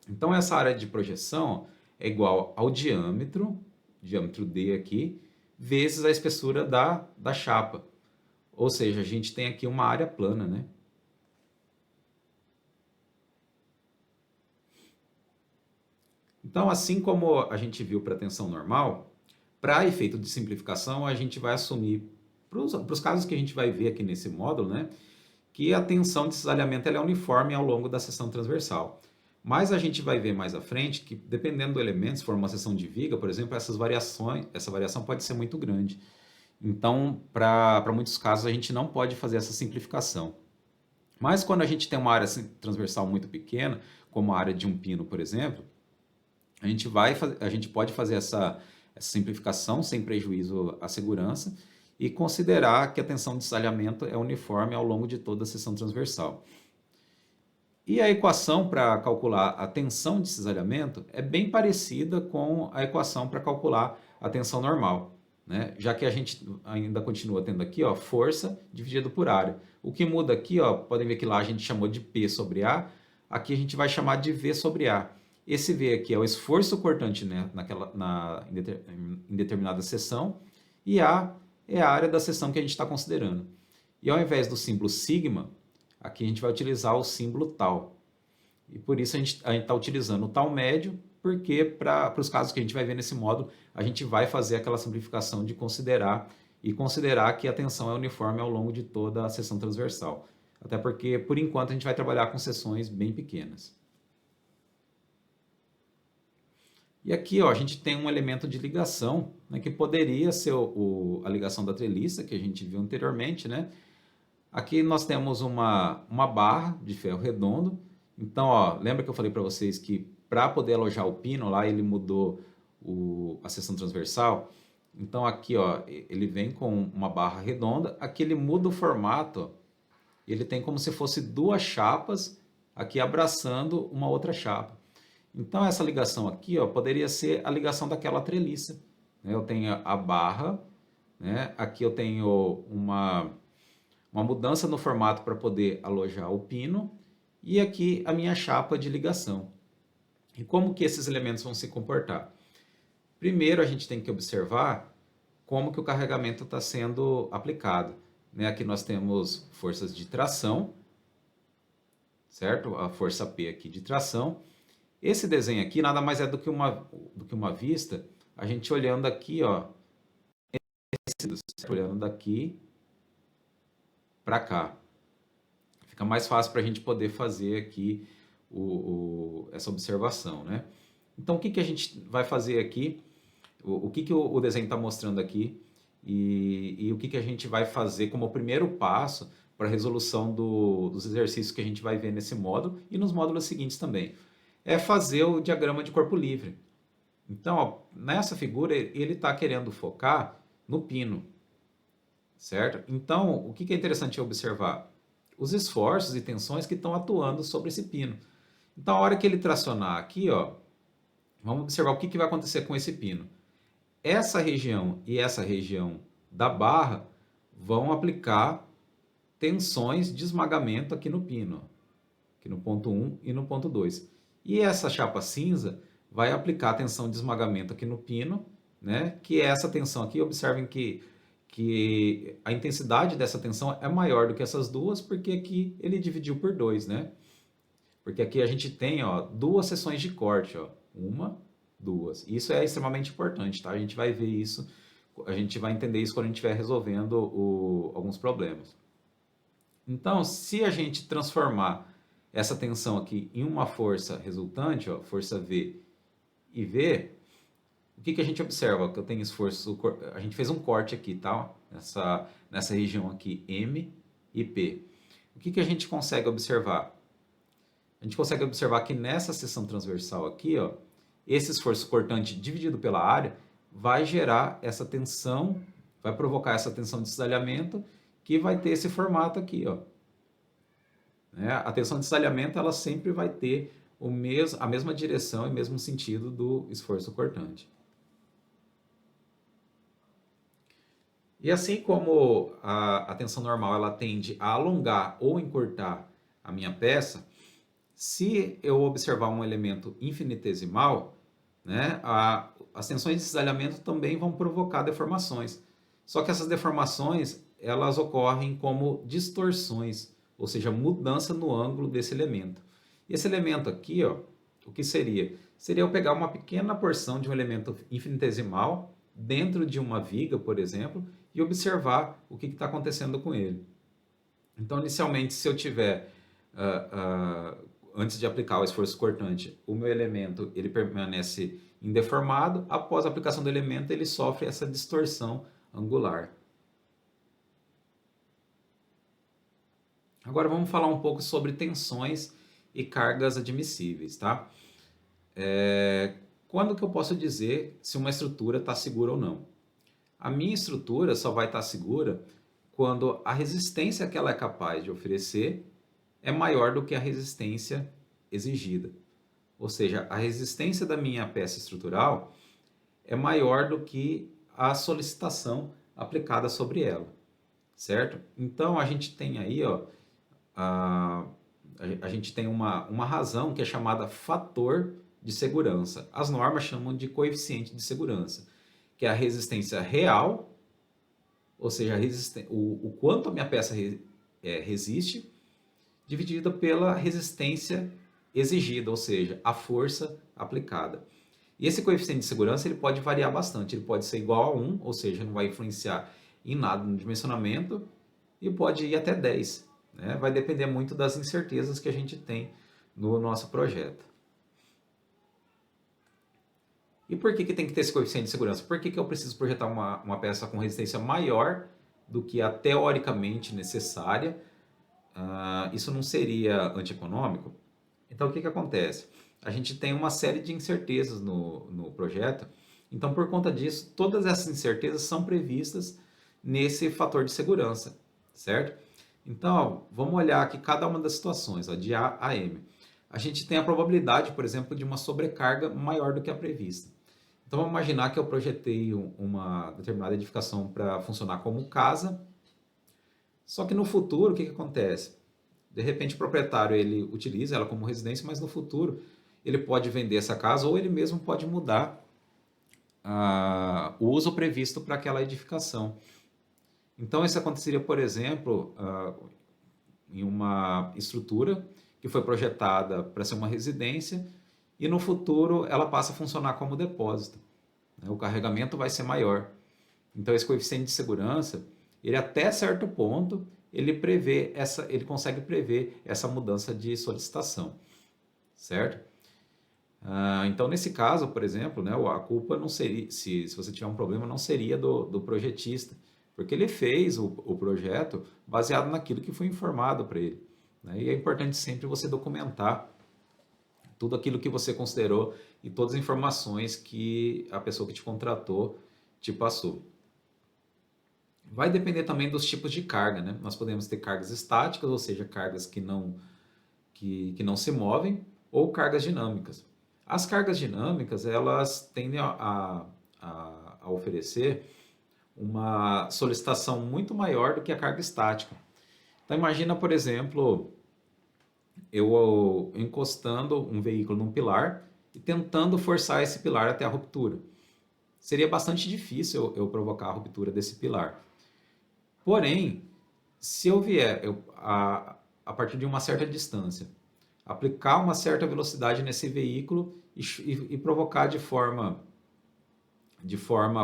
Então, essa área de projeção ó, é igual ao diâmetro D aqui, vezes a espessura da chapa. Ou seja, a gente tem aqui uma área plana, né? Então, assim como a gente viu para a tensão normal, para efeito de simplificação, a gente vai assumir, para os casos que a gente vai ver aqui nesse módulo, né, que a tensão de cisalhamento ela é uniforme ao longo da seção transversal. Mas a gente vai ver mais à frente que, dependendo do elemento, se for uma seção de viga, por exemplo, essa variação pode ser muito grande. Então, para muitos casos, a gente não pode fazer essa simplificação. Mas quando a gente tem uma área transversal muito pequena, como a área de um pino, por exemplo, a gente pode fazer essa simplificação sem prejuízo à segurança e considerar que a tensão de cisalhamento é uniforme ao longo de toda a seção transversal. E a equação para calcular a tensão de cisalhamento é bem parecida com a equação para calcular a tensão normal, né? Já que a gente ainda continua tendo aqui ó, força dividido por área. O que muda aqui, ó, podem ver que lá a gente chamou de P sobre A, aqui a gente vai chamar de V sobre A. Esse V aqui é o esforço cortante, né, em determinada seção, e A é a área da seção que a gente está considerando. E ao invés do símbolo sigma, aqui a gente vai utilizar o símbolo tal. E por isso a gente está utilizando o tal médio, porque para os casos que a gente vai ver nesse módulo, a gente vai fazer aquela simplificação de considerar que a tensão é uniforme ao longo de toda a seção transversal. Até porque, por enquanto, a gente vai trabalhar com seções bem pequenas. E aqui, ó, a gente tem um elemento de ligação, né, que poderia ser a ligação da treliça, que a gente viu anteriormente, né? Aqui nós temos uma barra de ferro redondo. Então, ó, lembra que eu falei para vocês que para poder alojar o pino lá, ele mudou a seção transversal? Então aqui, ó, ele vem com uma barra redonda. Aqui ele muda o formato, ó. Ele tem como se fosse duas chapas aqui abraçando uma outra chapa. Então essa ligação aqui, ó, poderia ser a ligação daquela treliça, né? Eu tenho a barra, né? Aqui eu tenho uma mudança no formato para poder alojar o pino e aqui a minha chapa de ligação. E como que esses elementos vão se comportar? Primeiro a gente tem que observar como que o carregamento está sendo aplicado, né? Aqui nós temos forças de tração, certo? A força P aqui de tração. Esse desenho aqui nada mais é do que uma vista, a gente olhando aqui, ó, olhando daqui para cá. Fica mais fácil para a gente poder fazer aqui essa observação, né? Então, o que a gente vai fazer aqui? O que o desenho está mostrando aqui? E o que a gente vai fazer como primeiro passo para a resolução dos exercícios que a gente vai ver nesse módulo e nos módulos seguintes também? É fazer o diagrama de corpo livre. Então, ó, nessa figura, ele está querendo focar no pino, certo? Então, o que é interessante observar? Os esforços e tensões que estão atuando sobre esse pino. Então, a hora que ele tracionar aqui, ó, vamos observar o que vai acontecer com esse pino. Essa região e essa região da barra vão aplicar tensões de esmagamento aqui no pino, aqui no ponto 1 e no ponto 2. E essa chapa cinza vai aplicar tensão de esmagamento aqui no pino, né? Que é essa tensão aqui. Observem que a intensidade dessa tensão é maior do que essas duas, porque aqui ele dividiu por 2, né? Porque aqui a gente tem, ó, duas seções de corte, ó, uma, duas. Isso é extremamente importante, tá? A gente vai ver isso, a gente vai entender isso quando a gente estiver resolvendo alguns problemas. Então, se a gente transformar essa tensão aqui em uma força resultante, ó, força V e V, o que a gente observa? Que eu tenho esforço, a gente fez um corte aqui, tá? Nessa região aqui, M e P. O que a gente consegue observar? A gente consegue observar que nessa seção transversal aqui, ó, esse esforço cortante dividido pela área vai gerar essa tensão, vai provocar essa tensão de cisalhamento, que vai ter esse formato aqui, ó. Né? A tensão de cisalhamento, ela sempre vai ter a mesma direção e mesmo sentido do esforço cortante. E assim como a tensão normal ela tende a alongar ou encurtar a minha peça, se eu observar um elemento infinitesimal, né, as tensões de cisalhamento também vão provocar deformações. Só que essas deformações elas ocorrem como distorções, ou seja, mudança no ângulo desse elemento. E esse elemento aqui, ó, o que seria? Seria eu pegar uma pequena porção de um elemento infinitesimal dentro de uma viga, por exemplo, e observar o que está acontecendo com ele. Então, inicialmente, se eu tiver, antes de aplicar o esforço cortante, o meu elemento ele permanece indeformado, após a aplicação do elemento ele sofre essa distorção angular. Agora vamos falar um pouco sobre tensões e cargas admissíveis, tá? Quando que eu posso dizer se uma estrutura está segura ou não? A minha estrutura só vai estar segura quando a resistência que ela é capaz de oferecer é maior do que a resistência exigida. Ou seja, a resistência da minha peça estrutural é maior do que a solicitação aplicada sobre ela, certo? Então, a gente tem aí, ó, a gente tem uma razão que é chamada fator de segurança. As normas chamam de coeficiente de segurança, que é a resistência real, ou seja, o quanto a minha peça resiste, dividida pela resistência exigida, ou seja, a força aplicada. E esse coeficiente de segurança ele pode variar bastante. Ele pode ser igual a 1, ou seja, não vai influenciar em nada no dimensionamento, e pode ir até 10. né? Vai depender muito das incertezas que a gente tem no nosso projeto. E por que tem que ter esse coeficiente de segurança? Por que eu preciso projetar uma peça com resistência maior do que a teoricamente necessária? Isso não seria antieconômico? Então, o que acontece? A gente tem uma série de incertezas no projeto. Então, por conta disso, todas essas incertezas são previstas nesse fator de segurança, certo? Então, ó, vamos olhar aqui cada uma das situações, ó, de A a M. A gente tem a probabilidade, por exemplo, de uma sobrecarga maior do que a prevista. Então, vamos imaginar que eu projetei uma determinada edificação para funcionar como casa, só que no futuro, o que acontece? De repente, o proprietário ele utiliza ela como residência, mas no futuro ele pode vender essa casa ou ele mesmo pode mudar o uso previsto para aquela edificação. Então, isso aconteceria, por exemplo, em uma estrutura que foi projetada para ser uma residência e no futuro ela passa a funcionar como depósito, né? O carregamento vai ser maior. Então, esse coeficiente de segurança, ele até certo ponto, ele consegue prever essa mudança de solicitação, certo? Então, nesse caso, por exemplo, né, a culpa não seria, se você tiver um problema, não seria do projetista, porque ele fez o projeto baseado naquilo que foi informado para ele, né? E é importante sempre você documentar tudo aquilo que você considerou e todas as informações que a pessoa que te contratou te passou. Vai depender também dos tipos de carga, né? Nós podemos ter cargas estáticas, ou seja, cargas que não se movem, ou cargas dinâmicas. As cargas dinâmicas, elas tendem a oferecer uma solicitação muito maior do que a carga estática. Então imagina, por exemplo, eu encostando um veículo num pilar e tentando forçar esse pilar até a ruptura. Seria bastante difícil eu provocar a ruptura desse pilar. Porém, se eu vier a partir de uma certa distância, aplicar uma certa velocidade nesse veículo e provocar de forma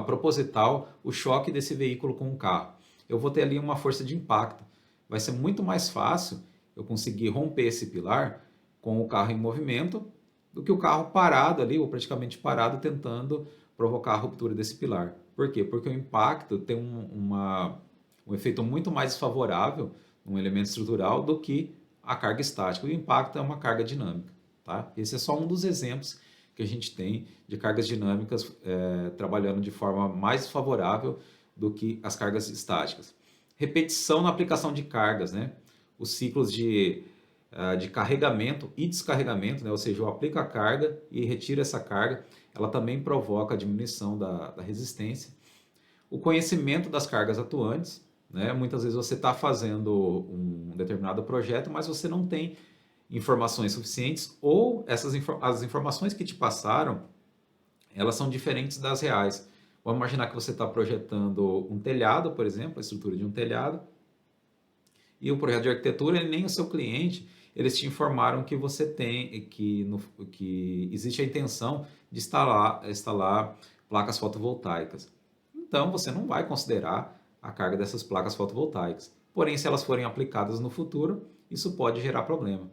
proposital o choque desse veículo com o carro, eu vou ter ali uma força de impacto. Vai ser muito mais fácil eu conseguir romper esse pilar com o carro em movimento do que o carro parado ali, ou praticamente parado, tentando provocar a ruptura desse pilar. Por quê? Porque o impacto tem um efeito muito mais favorável num elemento estrutural do que a carga estática. O impacto é uma carga dinâmica. Tá? Esse é só um dos exemplos que a gente tem de cargas dinâmicas trabalhando de forma mais favorável do que as cargas estáticas. Repetição na aplicação de cargas, né? Os ciclos de carregamento e descarregamento, né? Ou seja, eu aplico a carga e retiro essa carga, ela também provoca a diminuição da resistência. O conhecimento das cargas atuantes, né? Muitas vezes você está fazendo um determinado projeto, mas você não tem informações suficientes ou as informações que te passaram, elas são diferentes das reais. Vamos imaginar que você está projetando um telhado, por exemplo, a estrutura de um telhado, e o projeto de arquitetura, nem o seu cliente, eles te informaram que você tem, que existe a intenção de instalar placas fotovoltaicas. Então, você não vai considerar a carga dessas placas fotovoltaicas. Porém, se elas forem aplicadas no futuro, isso pode gerar problema.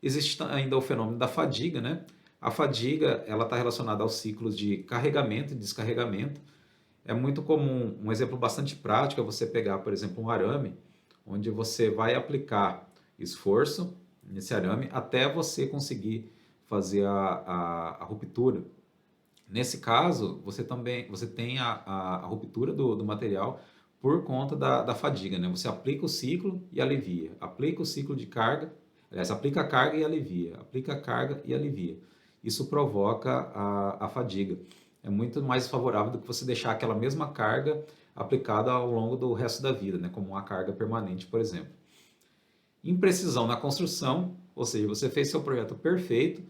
Existe ainda o fenômeno da fadiga, né? A fadiga, ela está relacionada aos ciclos de carregamento e descarregamento. É muito comum, um exemplo bastante prático é você pegar, por exemplo, um arame, onde você vai aplicar esforço nesse arame até você conseguir fazer a ruptura. Nesse caso, você tem a ruptura do material por conta da fadiga, né? Você aplica o ciclo e alivia, aplica o ciclo de carga, aliás, aplica a carga e alivia, aplica a carga e alivia. Isso provoca a fadiga. É muito mais favorável do que você deixar aquela mesma carga aplicada ao longo do resto da vida, né? Como uma carga permanente, por exemplo. Imprecisão na construção, ou seja, você fez seu projeto perfeito,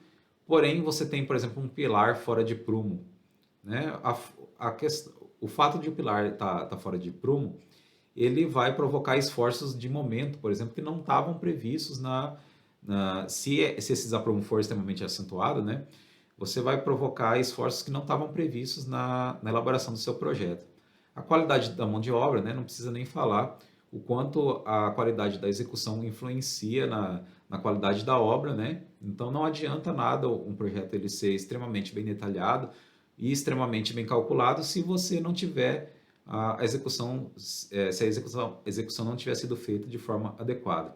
porém você tem, por exemplo, um pilar fora de prumo, né? O fato de o pilar estar fora de prumo, ele vai provocar esforços de momento, por exemplo, que não estavam previstos se esse desaprumo for extremamente acentuado, né? Você vai provocar esforços que não estavam previstos na elaboração do seu projeto. A qualidade da mão de obra, né? Não precisa nem falar. o quanto a qualidade da execução influencia na qualidade da obra, né? Então não adianta nada um projeto ele ser extremamente bem detalhado e extremamente bem calculado se você não tiver a execução, se a execução não tiver sido feita de forma adequada.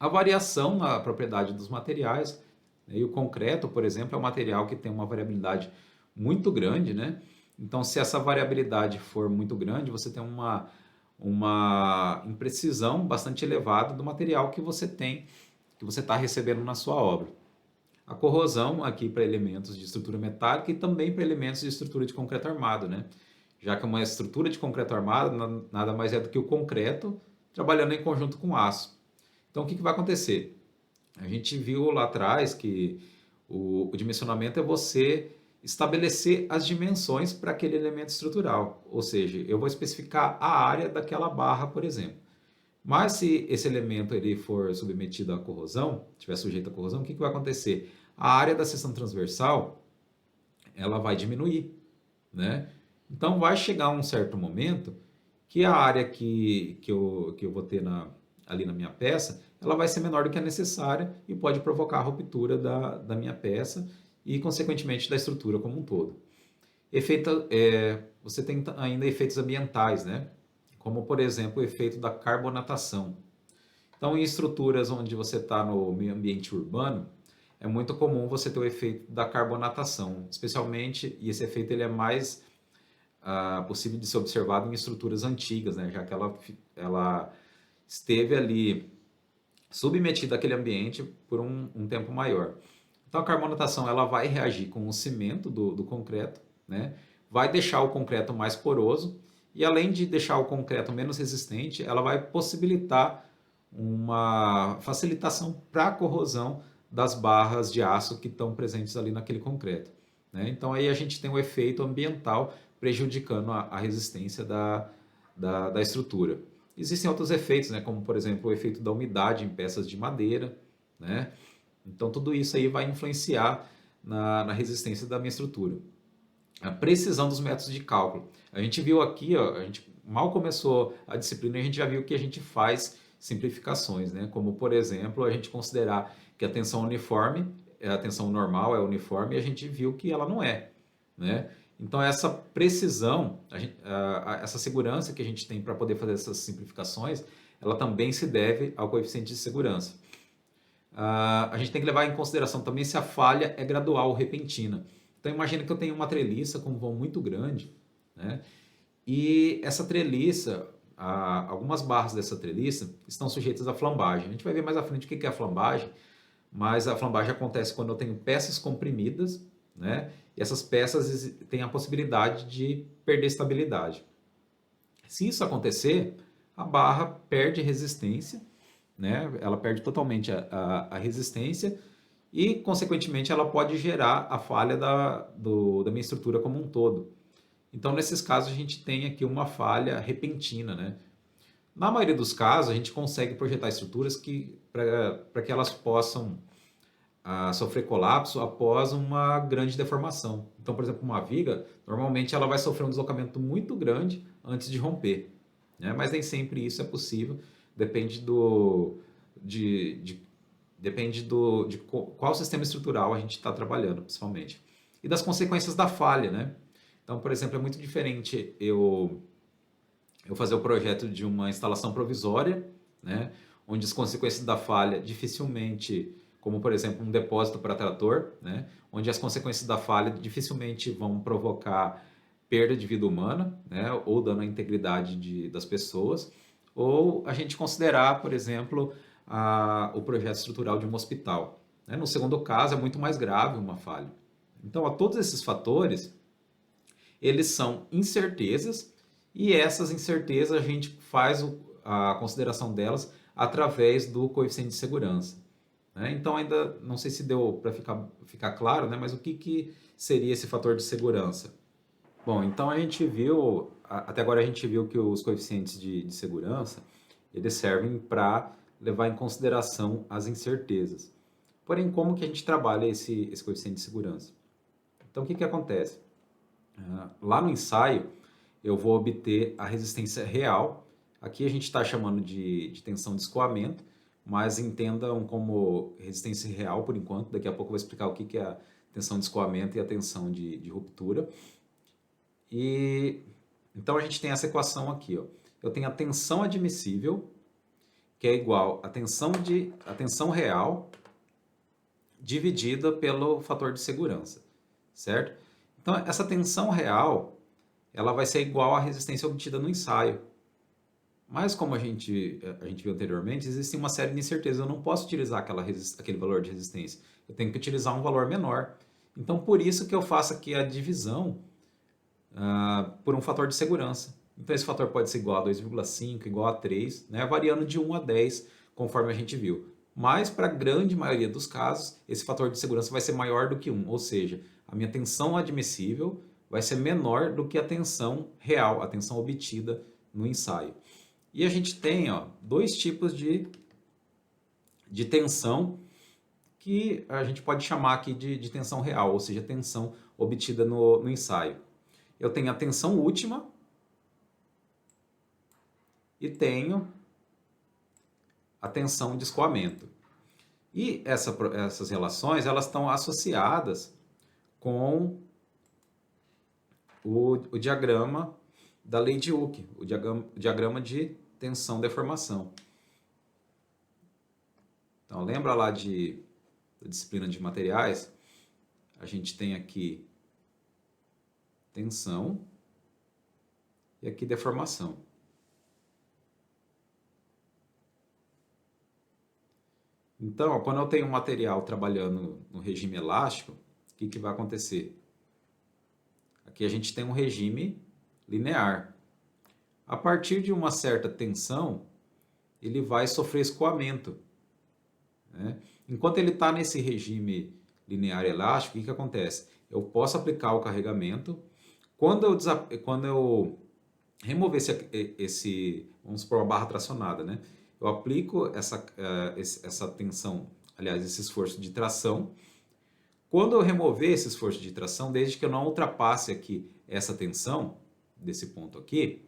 A variação na propriedade dos materiais, né, e o concreto, por exemplo, é um material que tem uma variabilidade muito grande, né? Então, se essa variabilidade for muito grande, você tem uma imprecisão bastante elevada do material que você tem, que você está recebendo na sua obra. A corrosão aqui para elementos de estrutura metálica e também para elementos de estrutura de concreto armado, né? Já que uma estrutura de concreto armado nada mais é do que o concreto trabalhando em conjunto com aço. Então, o que vai acontecer? A gente viu lá atrás que o dimensionamento é você estabelecer as dimensões para aquele elemento estrutural. Ou seja, eu vou especificar a área daquela barra, por exemplo. Mas se esse elemento ele for submetido à corrosão, estiver sujeito à corrosão, o que vai acontecer? A área da seção transversal ela vai diminuir, né? Então vai chegar um certo momento que a área que eu vou ter ali na minha peça, ela vai ser menor do que a necessária e pode provocar a ruptura da minha peça e, consequentemente, da estrutura como um todo. Você tem ainda efeitos ambientais, né? Como, por exemplo, o efeito da carbonatação. Então, em estruturas onde você está no meio ambiente urbano, é muito comum você ter o efeito da carbonatação, especialmente, e esse efeito ele é mais possível de ser observado em estruturas antigas, né? Já que ela esteve ali submetida àquele ambiente por um tempo maior. Então a carbonatação ela vai reagir com o cimento do concreto, né? Vai deixar o concreto mais poroso e além de deixar o concreto menos resistente, ela vai possibilitar uma facilitação para a corrosão das barras de aço que estão presentes ali naquele concreto, né? Então aí a gente tem o efeito ambiental prejudicando a resistência da estrutura. Existem outros efeitos, né, como por exemplo o efeito da umidade em peças de madeira, né? Então tudo isso aí vai influenciar na resistência da minha estrutura. A precisão dos métodos de cálculo. A gente viu aqui, ó, a gente mal começou a disciplina, a gente já viu que a gente faz simplificações, né? Como por exemplo, a gente considerar que a tensão uniforme, a tensão normal é uniforme e a gente viu que ela não é, né? Então, essa precisão, essa segurança que a gente tem para poder fazer essas simplificações, ela também se deve ao coeficiente de segurança. A gente tem que levar em consideração também se a falha é gradual ou repentina. Então, imagina que eu tenho uma treliça com um vão muito grande, né? E essa treliça, algumas barras dessa treliça estão sujeitas à flambagem. A gente vai ver mais à frente o que é a flambagem, mas a flambagem acontece quando eu tenho peças comprimidas, né? E essas peças têm a possibilidade de perder estabilidade. Se isso acontecer, a barra perde resistência, né? Ela perde totalmente a resistência e, consequentemente, ela pode gerar a falha da minha estrutura como um todo. Então, nesses casos, a gente tem aqui uma falha repentina, né? Na maioria dos casos, a gente consegue projetar estruturas para que elas possam sofrer colapso após uma grande deformação. Então, por exemplo, uma viga, normalmente ela vai sofrer um deslocamento muito grande antes de romper, né? Mas nem sempre isso é possível, depende de qual sistema estrutural a gente está trabalhando, principalmente. E das consequências da falha, né? Então, por exemplo, é muito diferente eu fazer o projeto de uma instalação provisória, né? Onde as consequências da falha dificilmente, como por exemplo um depósito para trator, né? Onde as consequências da falha dificilmente vão provocar perda de vida humana, né? Ou dano à integridade das pessoas, ou a gente considerar, por exemplo, o projeto estrutural de um hospital, né? No segundo caso, é muito mais grave uma falha. Então, a todos esses fatores, eles são incertezas e essas incertezas a gente faz a consideração delas através do coeficiente de segurança, né? Então ainda não sei se deu para ficar claro, né? Mas o que seria esse fator de segurança? Bom, então a gente viu, até agora a gente viu que os coeficientes de segurança, eles servem para levar em consideração as incertezas. Porém, como que a gente trabalha esse coeficiente de segurança? Então, o que acontece? Lá no ensaio, eu vou obter a resistência real Aqui a gente está chamando de tensão de escoamento, mas entendam como resistência real por enquanto. Daqui a pouco eu vou explicar o que é a tensão de escoamento e a tensão de ruptura. E então a gente tem essa equação aqui, ó. Eu tenho a tensão admissível, que é igual a tensão real dividida pelo fator de segurança, certo? Então essa tensão real, ela vai ser igual à resistência obtida no ensaio. Mas como a gente viu anteriormente, existe uma série de incertezas. Eu não posso utilizar aquele valor de resistência. Eu tenho que utilizar um valor menor. Então, por isso que eu faço aqui a divisão por um fator de segurança. Então, esse fator pode ser igual a 2,5, igual a 3, né? Variando de 1 a 10, conforme a gente viu. Mas, para a grande maioria dos casos, esse fator de segurança vai ser maior do que 1. Ou seja, a minha tensão admissível vai ser menor do que a tensão real, a tensão obtida no ensaio. E a gente tem dois tipos de tensão que a gente pode chamar aqui de tensão real, ou seja, tensão obtida no ensaio. Eu tenho a tensão última e tenho a tensão de escoamento. E essas relações elas estão associadas com o diagrama da lei de Hooke, o diagrama de tensão-deformação. Então, lembra lá da disciplina de materiais? A gente tem aqui tensão e aqui deformação. Então, quando eu tenho um material trabalhando no regime elástico, o que vai acontecer? Aqui a gente tem um regime linear. A partir de uma certa tensão, ele vai sofrer escoamento, né? Enquanto ele está nesse regime linear elástico, o que acontece? Eu posso aplicar o carregamento. Quando eu remover vamos supor, uma barra tracionada, né? Eu aplico essa tensão, aliás, esse esforço de tração. Quando eu remover esse esforço de tração, desde que eu não ultrapasse aqui essa tensão, desse ponto aqui,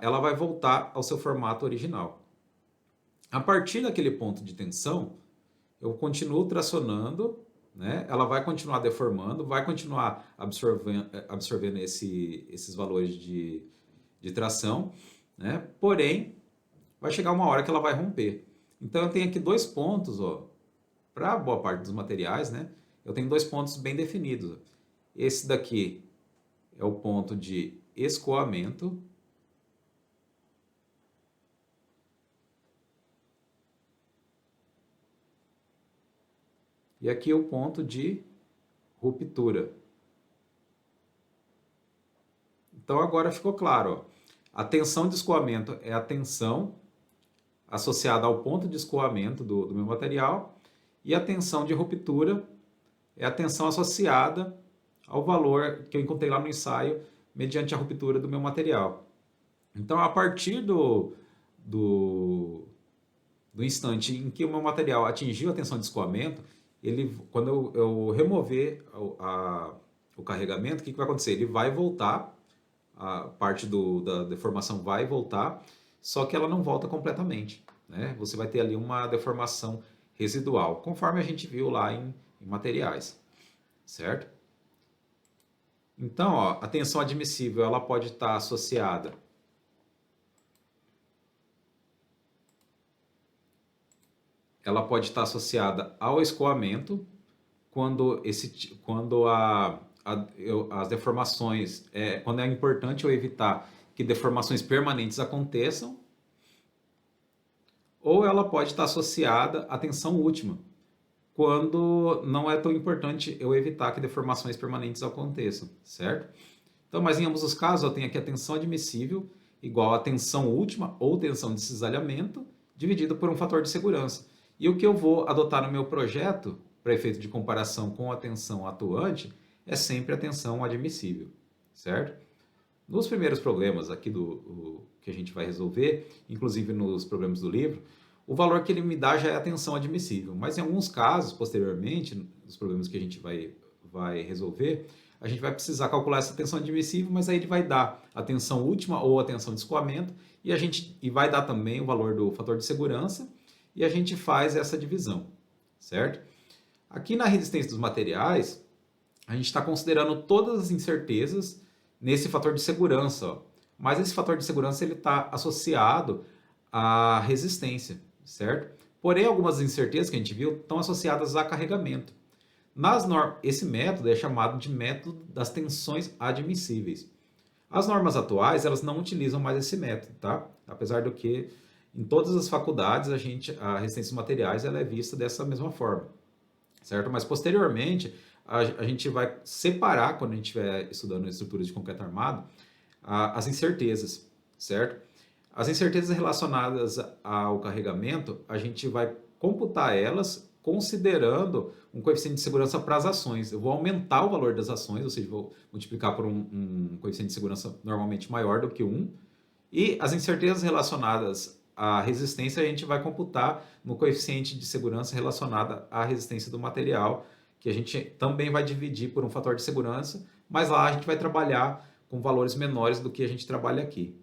ela vai voltar ao seu formato original. A partir daquele ponto de tensão, eu continuo tracionando, né? Ela vai continuar deformando, vai continuar absorvendo esses valores de tração, né? Porém, vai chegar uma hora que ela vai romper. Então, eu tenho aqui dois pontos, para boa parte dos materiais, né? Eu tenho dois pontos bem definidos. Esse daqui é o ponto de escoamento. E aqui é o ponto de ruptura. Então agora ficou claro. A tensão de escoamento é a tensão associada ao ponto de escoamento do meu material. E a tensão de ruptura é a tensão associada ao valor que eu encontrei lá no ensaio mediante a ruptura do meu material. Então, a partir do instante em que o meu material atingiu a tensão de escoamento, quando eu remover o carregamento, o que vai acontecer? Ele vai voltar, a parte da deformação vai voltar, só que ela não volta completamente, né? Você vai ter ali uma deformação residual, conforme a gente viu lá em materiais, certo? Então, a tensão admissível ela pode estar associada ao escoamento, quando as deformações, quando é importante eu evitar que deformações permanentes aconteçam, ou ela pode estar associada à tensão última, quando não é tão importante eu evitar que deformações permanentes aconteçam, certo? Então, mas em ambos os casos, eu tenho aqui a tensão admissível igual a tensão última ou tensão de cisalhamento dividido por um fator de segurança. E o que eu vou adotar no meu projeto, para efeito de comparação com a tensão atuante, é sempre a tensão admissível, certo? Nos primeiros problemas aqui que a gente vai resolver, inclusive nos problemas do livro, o valor que ele me dá já é a tensão admissível. Mas em alguns casos, posteriormente, nos problemas que a gente vai resolver, a gente vai precisar calcular essa tensão admissível, mas aí ele vai dar a tensão última ou a tensão de escoamento e vai dar também o valor do fator de segurança e a gente faz essa divisão, certo? Aqui na resistência dos materiais, a gente está considerando todas as incertezas nesse fator de segurança, ó. Mas esse fator de segurança ele está associado à resistência, certo? Porém, algumas incertezas que a gente viu estão associadas a carregamento. Esse método é chamado de método das tensões admissíveis. As normas atuais elas não utilizam mais esse método, tá? Apesar do que em todas as faculdades a resistência dos materiais ela é vista dessa mesma forma, certo? Mas posteriormente a gente vai separar, quando a gente estiver estudando estruturas de concreto armado, as incertezas, certo? As incertezas relacionadas ao carregamento, a gente vai computar elas considerando um coeficiente de segurança para as ações. Eu vou aumentar o valor das ações, ou seja, vou multiplicar por um coeficiente de segurança normalmente maior do que 1. E as incertezas relacionadas à resistência, a gente vai computar no coeficiente de segurança relacionada à resistência do material, que a gente também vai dividir por um fator de segurança, mas lá a gente vai trabalhar com valores menores do que a gente trabalha aqui.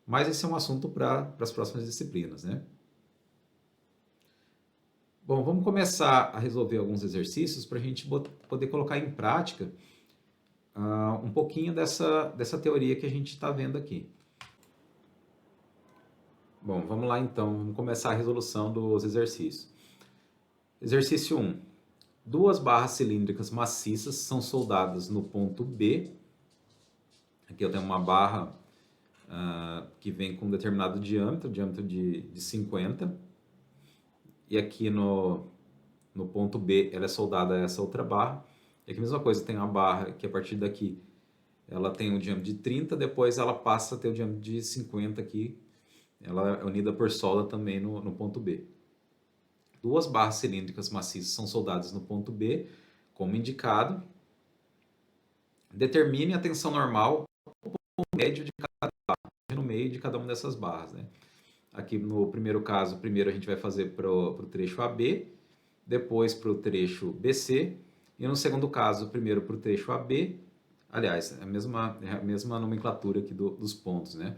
Mas esse é um assunto para as próximas disciplinas, né? Bom, vamos começar a resolver alguns exercícios para a gente poder colocar em prática um pouquinho dessa teoria que a gente está vendo aqui. Bom, vamos lá então, vamos começar a resolução dos exercícios. Exercício 1. Duas barras cilíndricas maciças são soldadas no ponto B. Aqui eu tenho uma barra que vem com um determinado diâmetro de 50. E aqui no ponto B ela é soldada a essa outra barra. E aqui a mesma coisa, tem uma barra que a partir daqui ela tem um diâmetro de 30, depois ela passa a ter o diâmetro de 50 aqui. Ela é unida por solda também no ponto B. Duas barras cilíndricas maciças são soldadas no ponto B, como indicado. Determine a tensão normal médio de cada barra, no meio de cada uma dessas barras, né? Aqui no primeiro caso, primeiro a gente vai fazer para o trecho AB, depois para o trecho BC, e no segundo caso, primeiro para o trecho AB, aliás, é a mesma nomenclatura aqui dos pontos, né?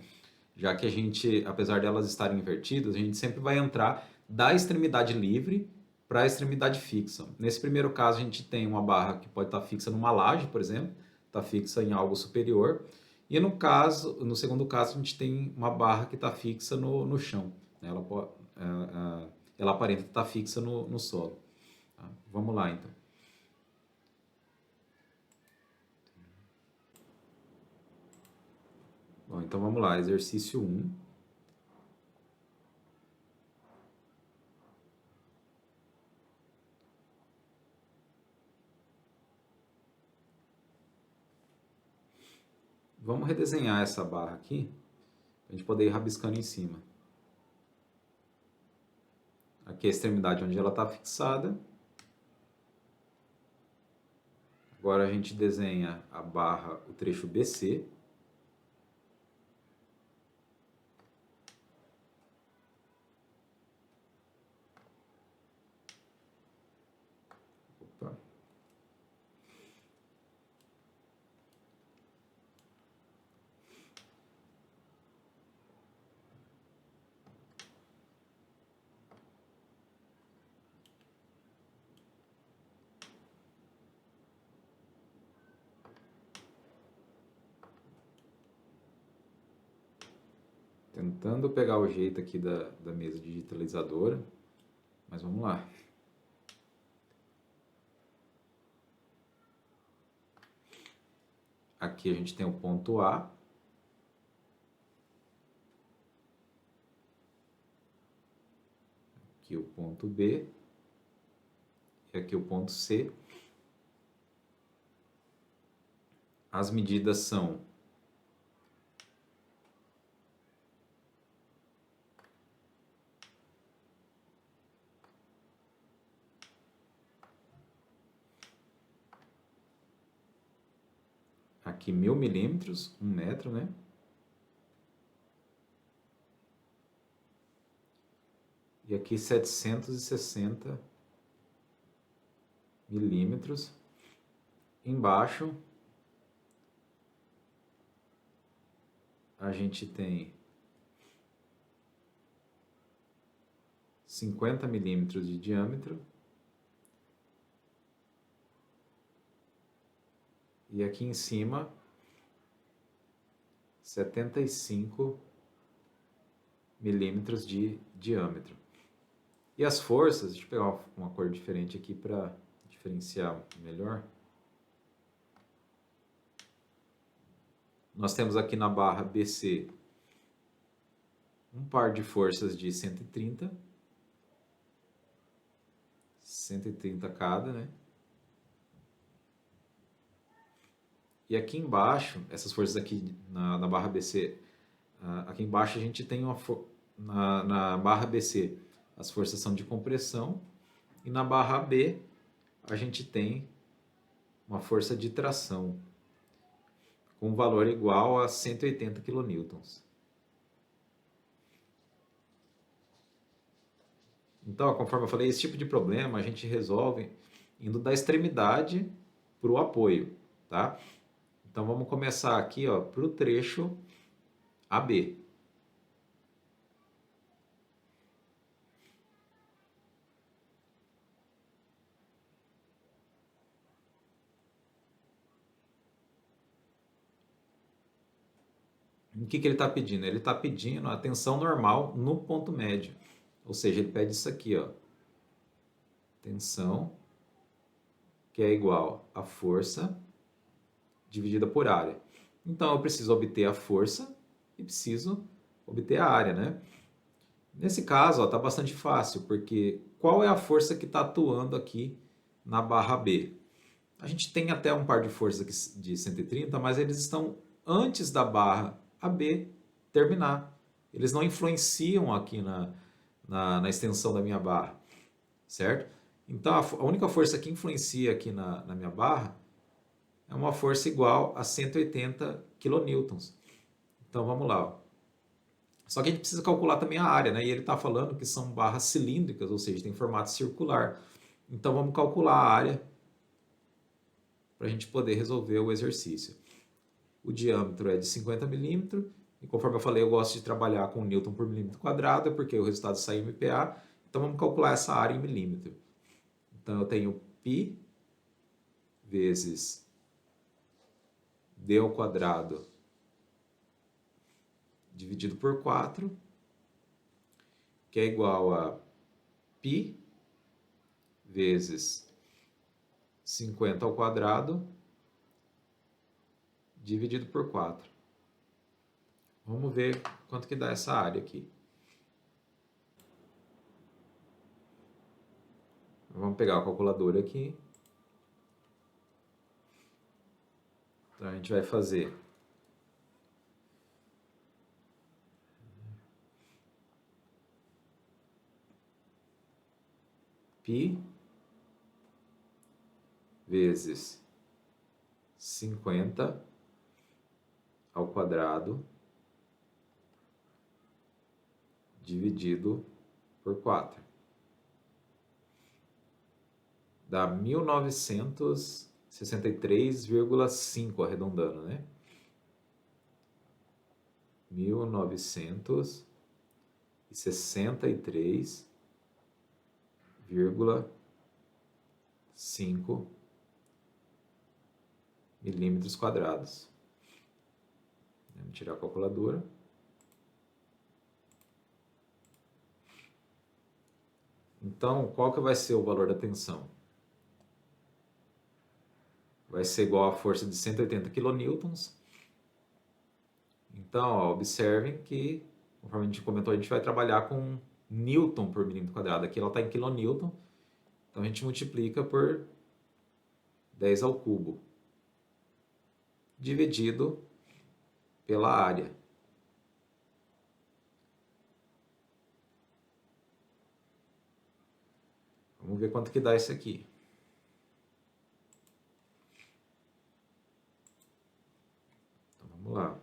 Já que a gente, apesar delas estarem invertidas, a gente sempre vai entrar da extremidade livre para a extremidade fixa. Nesse primeiro caso, a gente tem uma barra que pode estar fixa numa laje, por exemplo, está fixa em algo superior, e no segundo caso, a gente tem uma barra que está fixa no chão. Ela aparenta estar fixa no solo. Tá? Vamos lá, então. Bom, então vamos lá, exercício 1. Vamos redesenhar essa barra aqui, para a gente poder ir rabiscando em cima. Aqui é a extremidade onde ela está fixada. Agora a gente desenha a barra, o trecho BC. Opa. Tentando pegar o jeito aqui da mesa digitalizadora, mas vamos lá. Aqui a gente tem o ponto A. Aqui o ponto B. E aqui o ponto C. As medidas são aqui 1000 milímetros, 1 metro, né? E aqui 760 milímetros. Embaixo a gente tem 50 milímetros de diâmetro. E aqui em cima, 75 milímetros de diâmetro. E as forças, deixa eu pegar uma cor diferente aqui para diferenciar melhor. Nós temos aqui na barra BC um par de forças de 130 cada, né? E aqui embaixo, essas forças aqui na barra BC, aqui embaixo a gente tem na barra BC as forças são de compressão e na barra B a gente tem uma força de tração com um valor igual a 180 kN. Então, conforme eu falei, esse tipo de problema a gente resolve indo da extremidade para o apoio, tá? Então vamos começar aqui para o trecho AB. O que ele está pedindo? Ele está pedindo a tensão normal no ponto médio. Ou seja, ele pede isso aqui, ó. Tensão, que é igual a força dividida por área. Então, eu preciso obter a força e preciso obter a área, né? Nesse caso, está bastante fácil, porque qual é a força que está atuando aqui na barra B? A gente tem até um par de forças aqui de 130, mas eles estão antes da barra AB terminar. Eles não influenciam aqui na extensão da minha barra, certo? Então, a única força que influencia aqui na minha barra é uma força igual a 180 kN. Então, vamos lá. Ó. Só que a gente precisa calcular também a área, né? E ele está falando que são barras cilíndricas, ou seja, tem formato circular. Então, vamos calcular a área para a gente poder resolver o exercício. O diâmetro é de 50 milímetros, e conforme eu falei, eu gosto de trabalhar com Newton por milímetro quadrado, porque o resultado sai em MPa. Então, vamos calcular essa área em milímetro. Então, eu tenho π vezes d ao quadrado dividido por 4, que é igual a π vezes 50 ao quadrado dividido por 4. Vamos ver quanto que dá essa área aqui. Vamos pegar a calculadora aqui. Então a gente vai fazer π vezes 50 ao quadrado dividido por 4. Dá 1963,5 arredondando, né? 1963,5 milímetros quadrados. Vamos tirar a calculadora. Então, qual que vai ser o valor da tensão? Vai ser igual à força de 180 kN. Então, ó, observem que, conforme a gente comentou, a gente vai trabalhar com Newton por milímetro quadrado. Aqui ela está em quilonewton. Então, a gente multiplica por 10 ao cubo, dividido pela área. Vamos ver quanto que dá isso aqui. Então, vamos lá.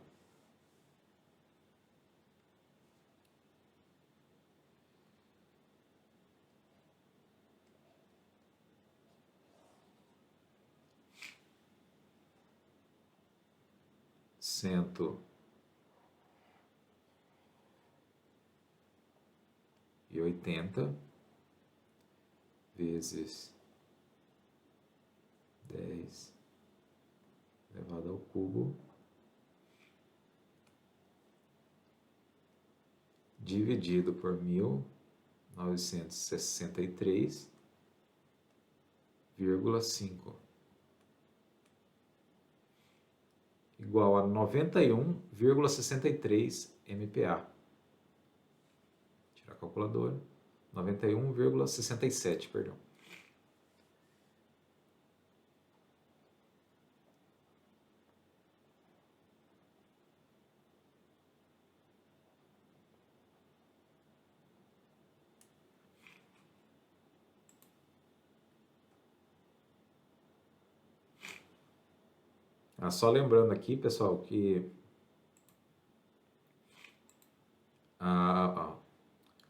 80 vezes 10 elevado ao cubo dividido por 1963,5 igual a 91,63 MPa. Tirar a calculadora. 91,67, perdão. Só lembrando aqui, pessoal, que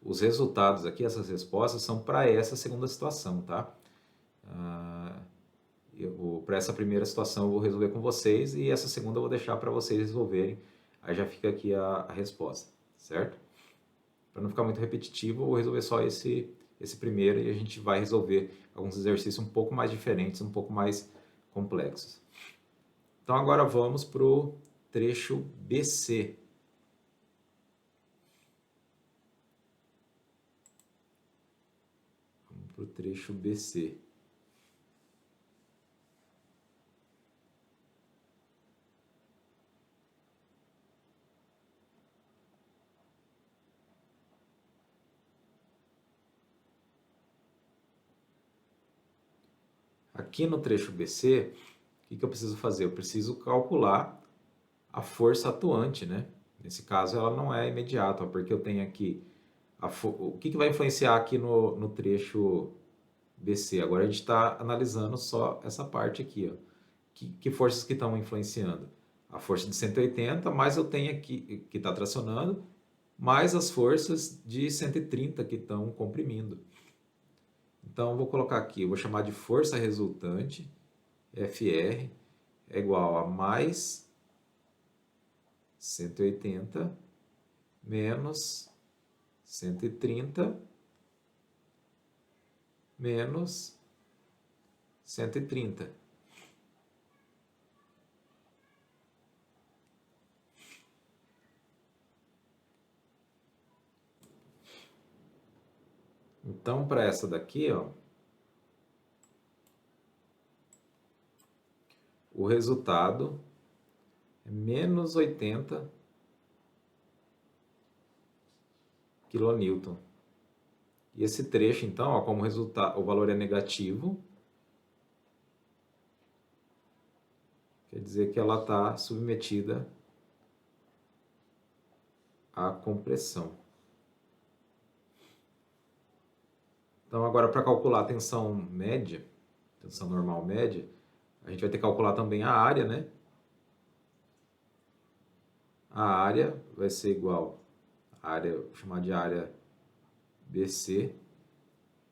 os resultados aqui, essas respostas, são para essa segunda situação, tá? Para essa primeira situação eu vou resolver com vocês e essa segunda eu vou deixar para vocês resolverem. Aí já fica aqui a resposta, certo? Para não ficar muito repetitivo, eu vou resolver só esse primeiro e a gente vai resolver alguns exercícios um pouco mais diferentes, um pouco mais complexos. Então agora vamos para o trecho BC. Vamos para o trecho BC. Aqui no trecho BC, o que eu preciso fazer? Eu preciso calcular a força atuante, né? Nesse caso, ela não é imediata, porque eu tenho aqui... O que vai influenciar aqui no trecho BC? Agora a gente está analisando só essa parte aqui, ó. Que forças que estão influenciando? A força de 180, mais eu tenho aqui, que está tracionando, mais as forças de 130 que estão comprimindo. Então, eu vou colocar aqui, eu vou chamar de força resultante, FR, é igual a mais 180 menos 130 menos 130. Então, para essa daqui, ó, o resultado é menos 80 kN. E esse trecho, então, ó, como resultado, o valor é negativo, quer dizer que ela está submetida à compressão. Então, agora, para calcular a tensão média, tensão normal média, a gente vai ter que calcular também a área, né? A área vai ser igual, vou chamar de área BC,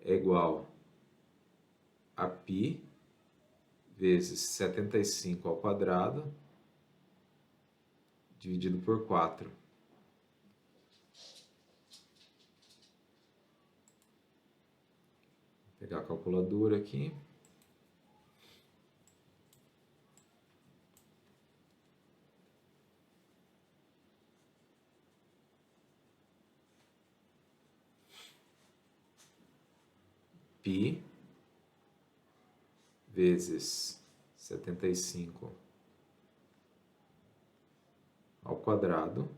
é igual a π vezes 75 ao quadrado, dividido por 4. Vou pegar a calculadora aqui. Π vezes 75 ao quadrado,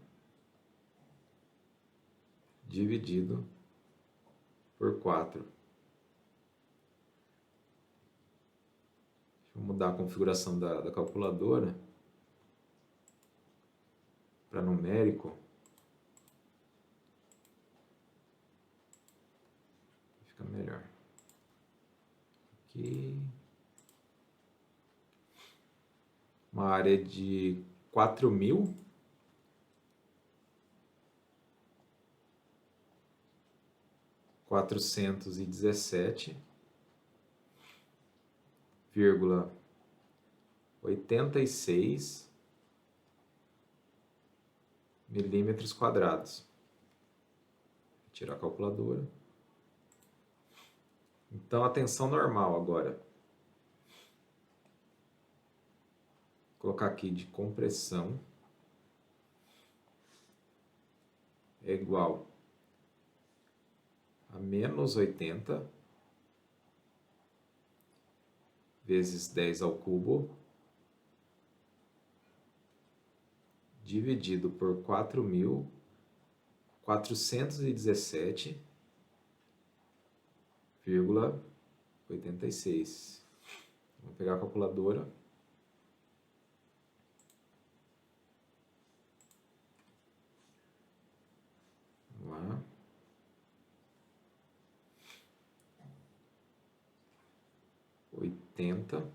dividido por 4. Deixa eu mudar a configuração da calculadora para numérico. Fica melhor. Aqui. Uma área de 4.000 417,86 milímetros quadrados. Tirar a calculadora. Então, a tensão normal agora. Vou colocar aqui de compressão. É igual a menos 80 vezes 10 ao cubo dividido por 4.417,86. Vamos pegar a calculadora. Vamos lá. 80.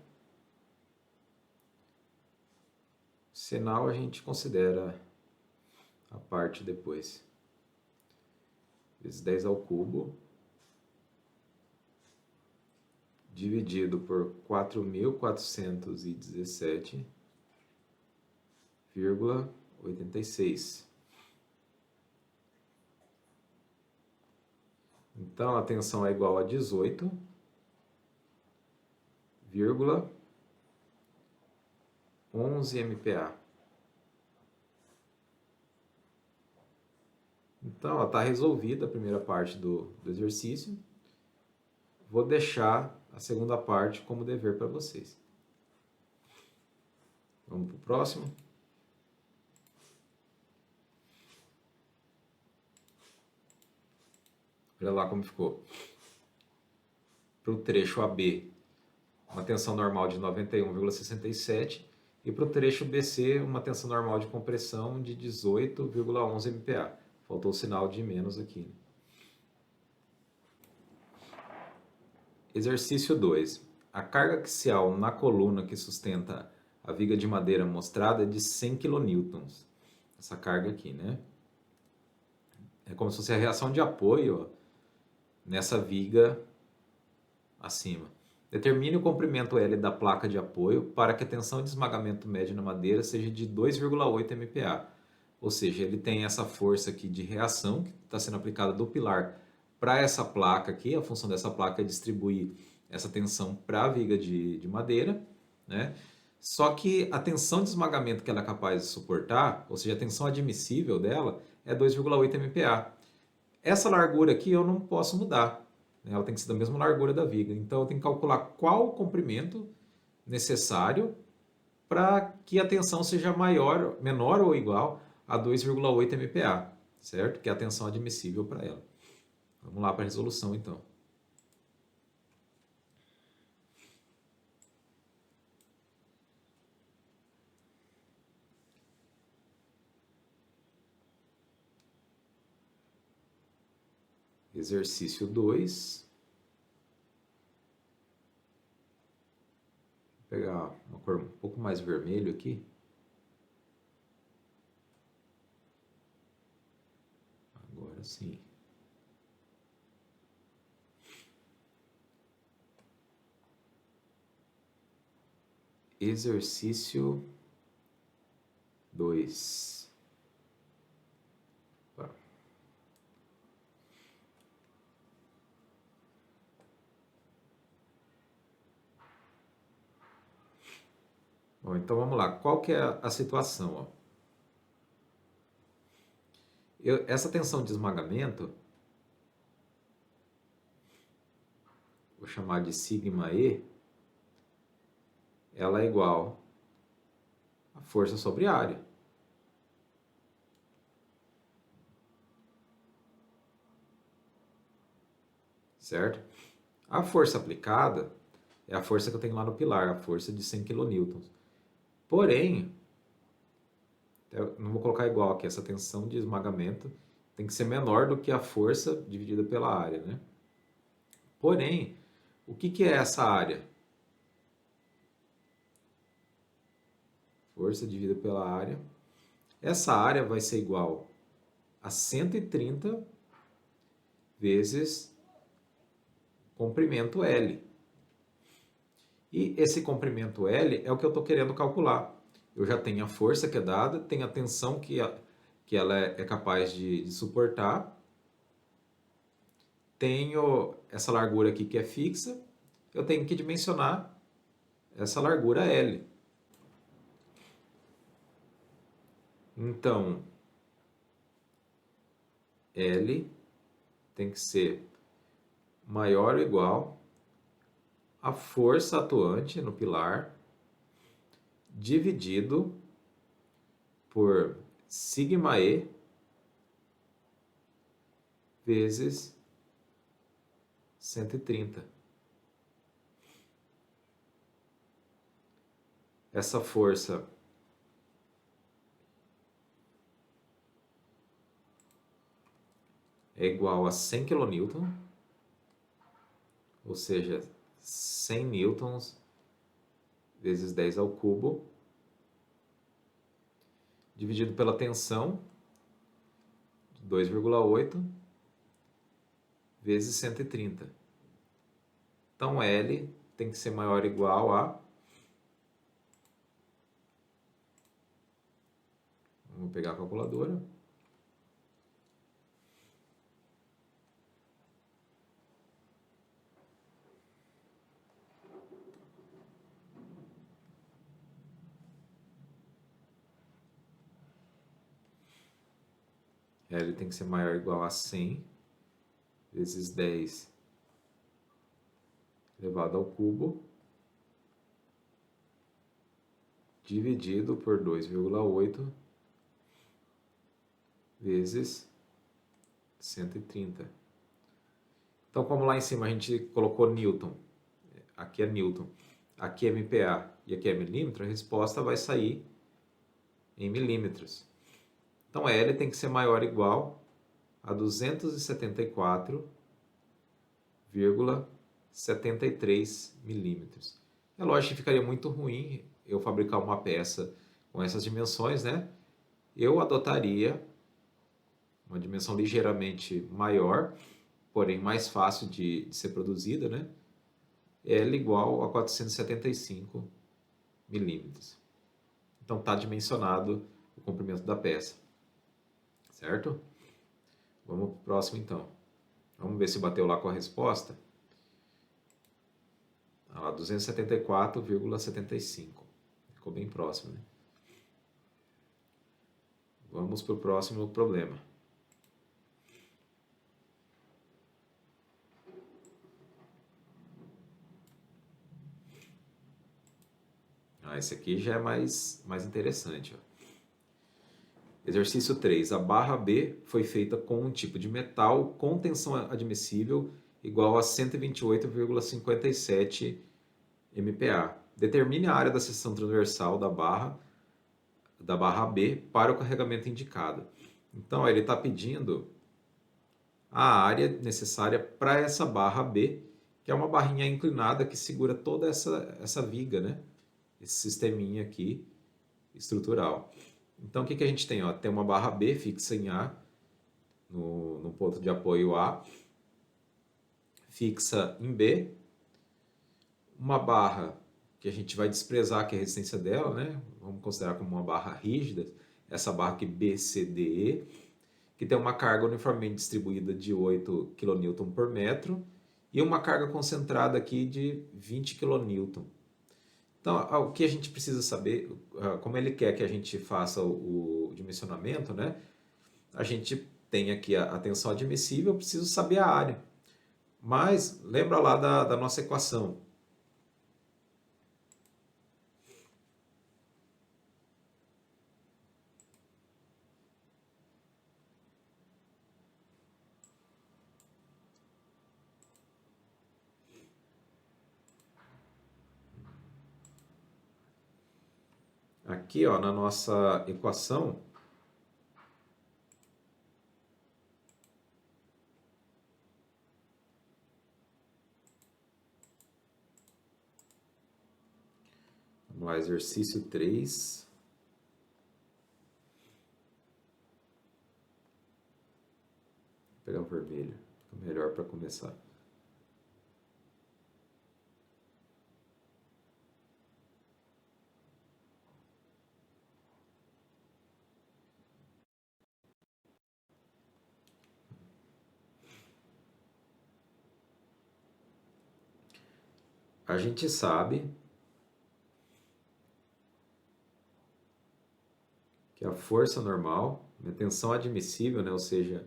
Sinal a gente considera a parte depois. Vezes 10 ao cubo dividido por 4.417,86. Então, a tensão é igual a 18,11 MPa. Então, está resolvida a primeira parte do exercício. Vou deixar a segunda parte como dever para vocês. Vamos para o próximo. Olha lá como ficou. Para o trecho AB, uma tensão normal de 91,67 e para o trecho BC, uma tensão normal de compressão de 18,11 MPa. Faltou o sinal de menos aqui. Exercício 2. A carga axial na coluna que sustenta a viga de madeira mostrada é de 100 kN. Essa carga aqui, né? É como se fosse a reação de apoio, ó, nessa viga acima. Determine o comprimento L da placa de apoio para que a tensão de esmagamento médio na madeira seja de 2,8 MPa. Ou seja, ele tem essa força aqui de reação que está sendo aplicada do pilar para essa placa aqui. A função dessa placa é distribuir essa tensão para a viga de madeira, né? Só que a tensão de esmagamento que ela é capaz de suportar, ou seja, a tensão admissível dela, é 2,8 MPa. Essa largura aqui eu não posso mudar, né? Ela tem que ser da mesma largura da viga. Então eu tenho que calcular qual o comprimento necessário para que a tensão seja menor ou igual a 2,8 MPa, certo? Que é a tensão admissível para ela. Vamos lá para a resolução, então. Exercício 2. Vou pegar uma cor um pouco mais vermelho aqui. Agora sim. Exercício 2. Bom, então vamos lá. Qual que é a situação? Ó? Essa tensão de esmagamento, vou chamar de sigma E, ela é igual a força sobre área. Certo? A força aplicada é a força que eu tenho lá no pilar, a força de 100 kN. Porém, eu não vou colocar igual aqui, essa tensão de esmagamento tem que ser menor do que a força dividida pela área, né? Porém, o que é essa área? Força dividida pela área. Essa área vai ser igual a 130 vezes comprimento L. E esse comprimento L é o que eu estou querendo calcular. Eu já tenho a força que é dada, tenho a tensão que ela é capaz de suportar, tenho essa largura aqui que é fixa, eu tenho que dimensionar essa largura L. Então, L tem que ser maior ou igual a força atuante no pilar dividido por sigma E vezes 130. Essa força é igual a 100 kN, ou seja, 100 newtons vezes 10 ao cubo, dividido pela tensão, 2,8 vezes 130. Então, L tem que ser maior ou igual a... Vamos pegar a calculadora. L tem que ser maior ou igual a 100 vezes 10 elevado ao cubo, dividido por 2,8 vezes 130. Então, como lá em cima a gente colocou Newton, aqui é Newton, aqui é MPa e aqui é milímetro, a resposta vai sair em milímetros. Então, L tem que ser maior ou igual a 274,73 milímetros. É lógico que ficaria muito ruim eu fabricar uma peça com essas dimensões, né? Eu adotaria uma dimensão ligeiramente maior, porém mais fácil de ser produzida, né? L igual a 475 milímetros. Então está dimensionado o comprimento da peça, certo? Vamos para o próximo então. Vamos ver se bateu lá com a resposta. Ah lá, 274,75. Ficou bem próximo, né? Vamos para o próximo problema. Esse aqui já é mais interessante. Ó. Exercício 3. A barra B foi feita com um tipo de metal com tensão admissível igual a 128,57 MPa. Determine a área da seção transversal da barra B para o carregamento indicado. Então, ele está pedindo a área necessária para essa barra B, que é uma barrinha inclinada que segura toda essa viga, né? Esse sisteminha aqui estrutural. Então, o que a gente tem? Ó? Tem uma barra B fixa em A, no ponto de apoio A, fixa em B, uma barra que a gente vai desprezar que é a resistência dela, né? Vamos considerar como uma barra rígida, essa barra aqui BCDE, que tem uma carga uniformemente distribuída de 8 kN por metro e uma carga concentrada aqui de 20 kN. Então, o que a gente precisa saber, como ele quer que a gente faça o dimensionamento, né? A gente tem aqui a tensão admissível, eu preciso saber a área. Mas, lembra lá da nossa equação. Aqui, ó, na nossa equação, vamos lá, exercício 3. Vou pegar o vermelho, fica melhor para começar. a gente sabe que a força normal, a tensão admissível, né, ou seja,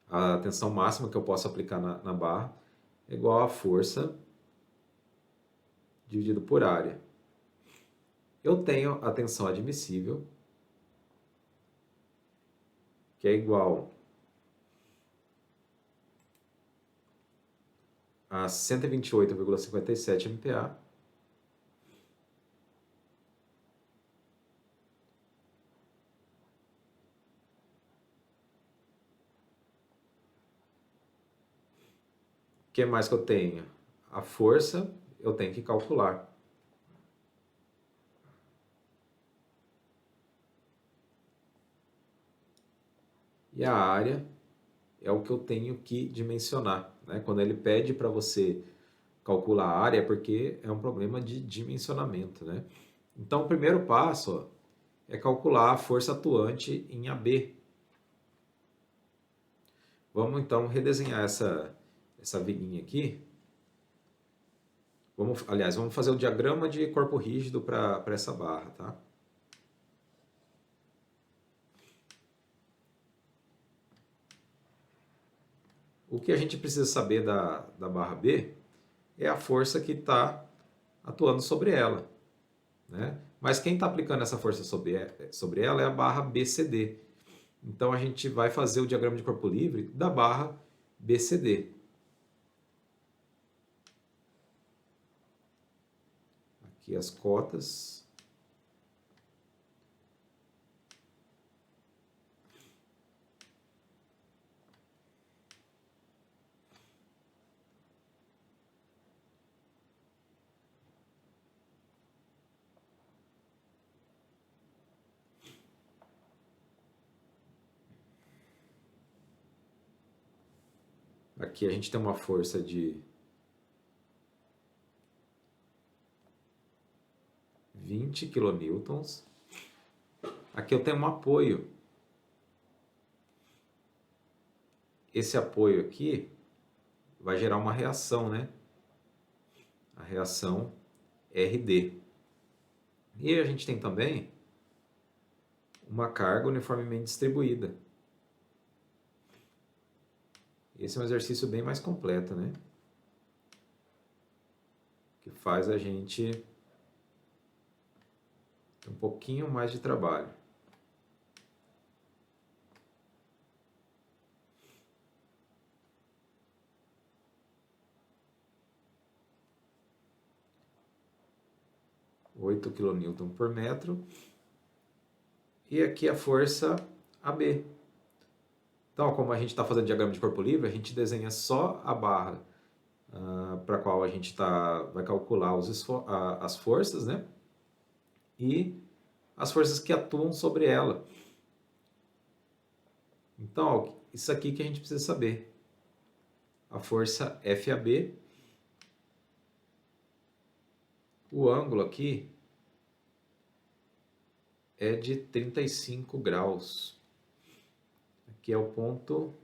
a tensão máxima que eu posso aplicar na barra, é igual a força dividido por área. Eu tenho a tensão admissível, que é igual a 128,57 MPa, o que mais que eu tenho? A força eu tenho que calcular. E a área é o que eu tenho que dimensionar, né? Quando ele pede para você calcular a área, é porque é um problema de dimensionamento, né? Então, o primeiro passo, ó, é calcular a força atuante em AB. Vamos então redesenhar essa viguinha aqui. Aliás, vamos fazer o diagrama de corpo rígido para essa barra, tá? O que a gente precisa saber da barra B é a força que está atuando sobre ela, né? Mas quem está aplicando essa força sobre ela é a barra BCD. Então a gente vai fazer o diagrama de corpo livre da barra BCD. Aqui as cotas. Aqui a gente tem uma força de 20 kN. Aqui eu tenho um apoio. Esse apoio aqui vai gerar uma reação, né? A reação RD. E a gente tem também uma carga uniformemente distribuída. Esse é um exercício bem mais completo, né? Que faz a gente ter um pouquinho mais de trabalho. Oito kN por metro. E aqui a força AB. Então, como a gente está fazendo diagrama de corpo livre, a gente desenha só a barra para a qual a gente vai calcular as forças, né? E as forças que atuam sobre ela. Então, isso aqui que a gente precisa saber. A força FAB, o ângulo aqui é de 35 graus. Aqui é o ponto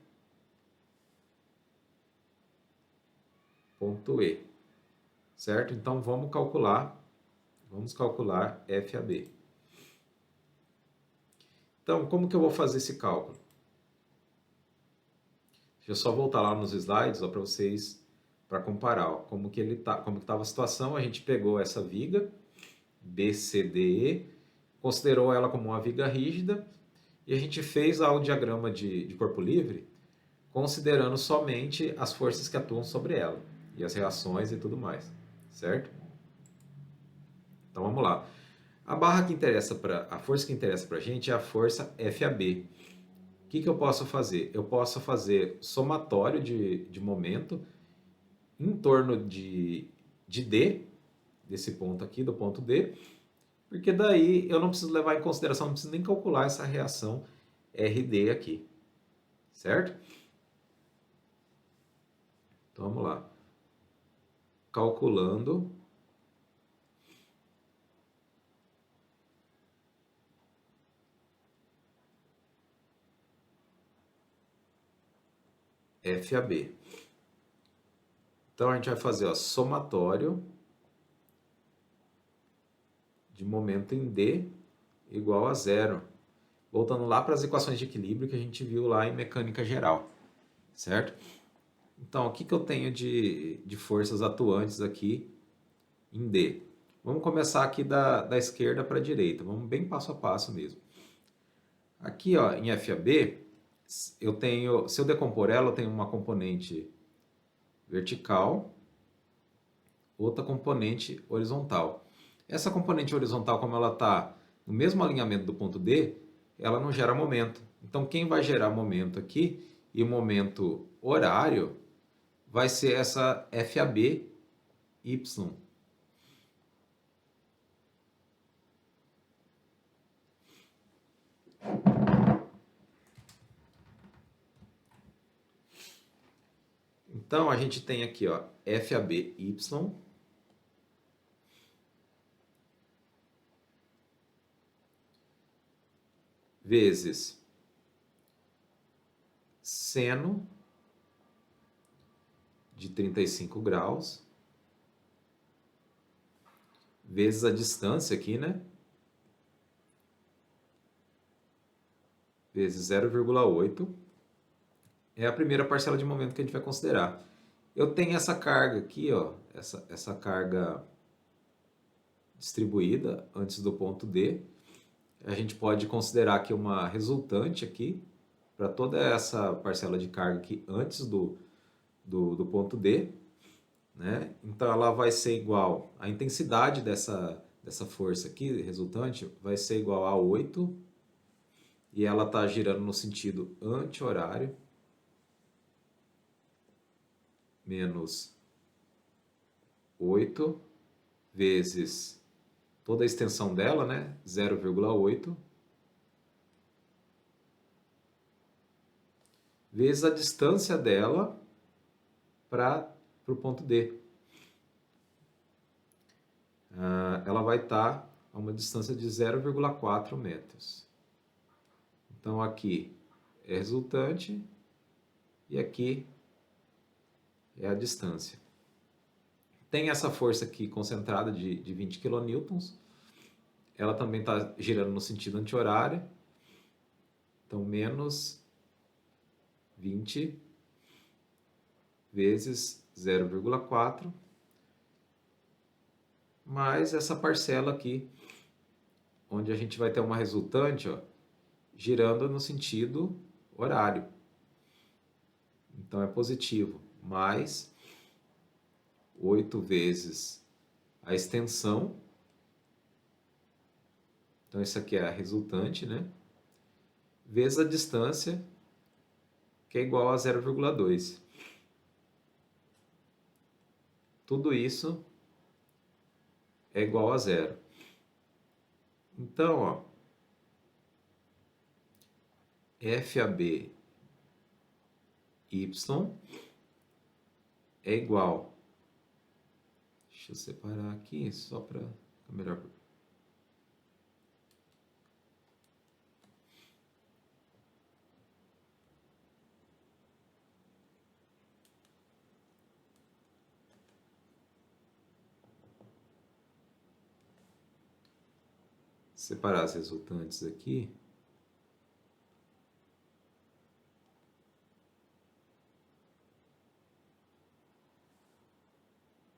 E, certo? Então vamos calcular FAB. Então, como que eu vou fazer esse cálculo? Deixa eu só voltar lá nos slides para vocês, para comparar, ó, como que estava a situação. A gente pegou essa viga BCDE, considerou ela como uma viga rígida e a gente fez lá o diagrama de corpo livre, considerando somente as forças que atuam sobre ela e as reações e tudo mais, certo? Então vamos lá. A força que interessa para a gente é a força FAB. O que eu posso fazer? Eu posso fazer somatório de momento em torno de D, desse ponto aqui, do ponto D, porque daí eu não preciso levar em consideração, não preciso nem calcular essa reação RD aqui, certo? Então vamos lá. Calculando FAB. Então, a gente vai fazer, ó, somatório de momento em D igual a zero. Voltando lá para as equações de equilíbrio que a gente viu lá em mecânica geral, certo? Então, o que eu tenho de forças atuantes aqui em D? Vamos começar aqui da esquerda para a direita, vamos bem passo a passo mesmo. Aqui, ó, em FAB, eu tenho, se eu decompor ela, eu tenho uma componente vertical, outra componente horizontal. Essa componente horizontal, como ela está no mesmo alinhamento do ponto D, ela não gera momento. Então, quem vai gerar momento aqui, e o momento horário, vai ser essa FAB Y. Então, a gente tem aqui, ó, FAB Y vezes seno de 35 graus vezes a distância aqui, né? Vezes 0,8. É a primeira parcela de momento que a gente vai considerar. Eu tenho essa carga aqui, ó, essa carga distribuída antes do ponto D. A gente pode considerar aqui uma resultante aqui para toda essa parcela de carga aqui antes do ponto D, né? Então ela vai ser igual, a intensidade dessa força aqui resultante vai ser igual a 8 e ela está girando no sentido anti-horário menos 8 vezes toda a extensão dela, né? 0,8 vezes a distância dela para o ponto D. Ela vai estar a uma distância de 0,4 metros. Então aqui é resultante e aqui é a distância. Tem essa força aqui concentrada de 20 kN. Ela também está girando no sentido anti-horário. Então, menos 20 vezes 0,4 mais essa parcela aqui, onde a gente vai ter uma resultante, ó, girando no sentido horário. Então é positivo, mais 8 vezes a extensão. Então isso aqui é a resultante, né? Vezes a distância, que é igual a 0,2. Tudo isso é igual a zero. Então, ó, FAB Y é igual. Deixa eu separar aqui só para ficar melhor. Separar as resultantes aqui.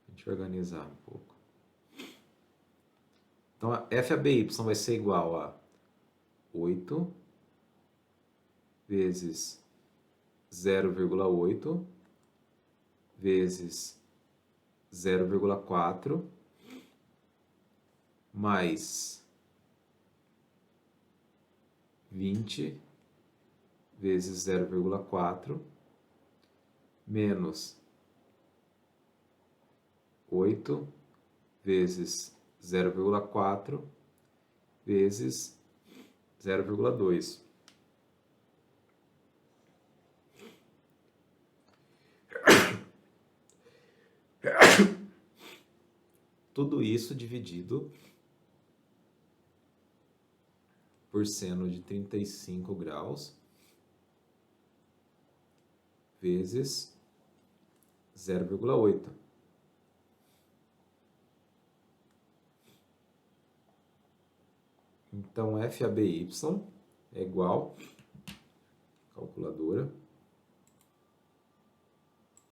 A gente vai organizar um pouco. Então, a FABY vai ser igual a 8 vezes 0,8 vezes 0,4 mais 20 vezes 0,4 menos 8 vezes 0,4 vezes 0,2. Tudo isso dividido por seno de 35 graus vezes 0,8. Então, FABY é igual, calculadora,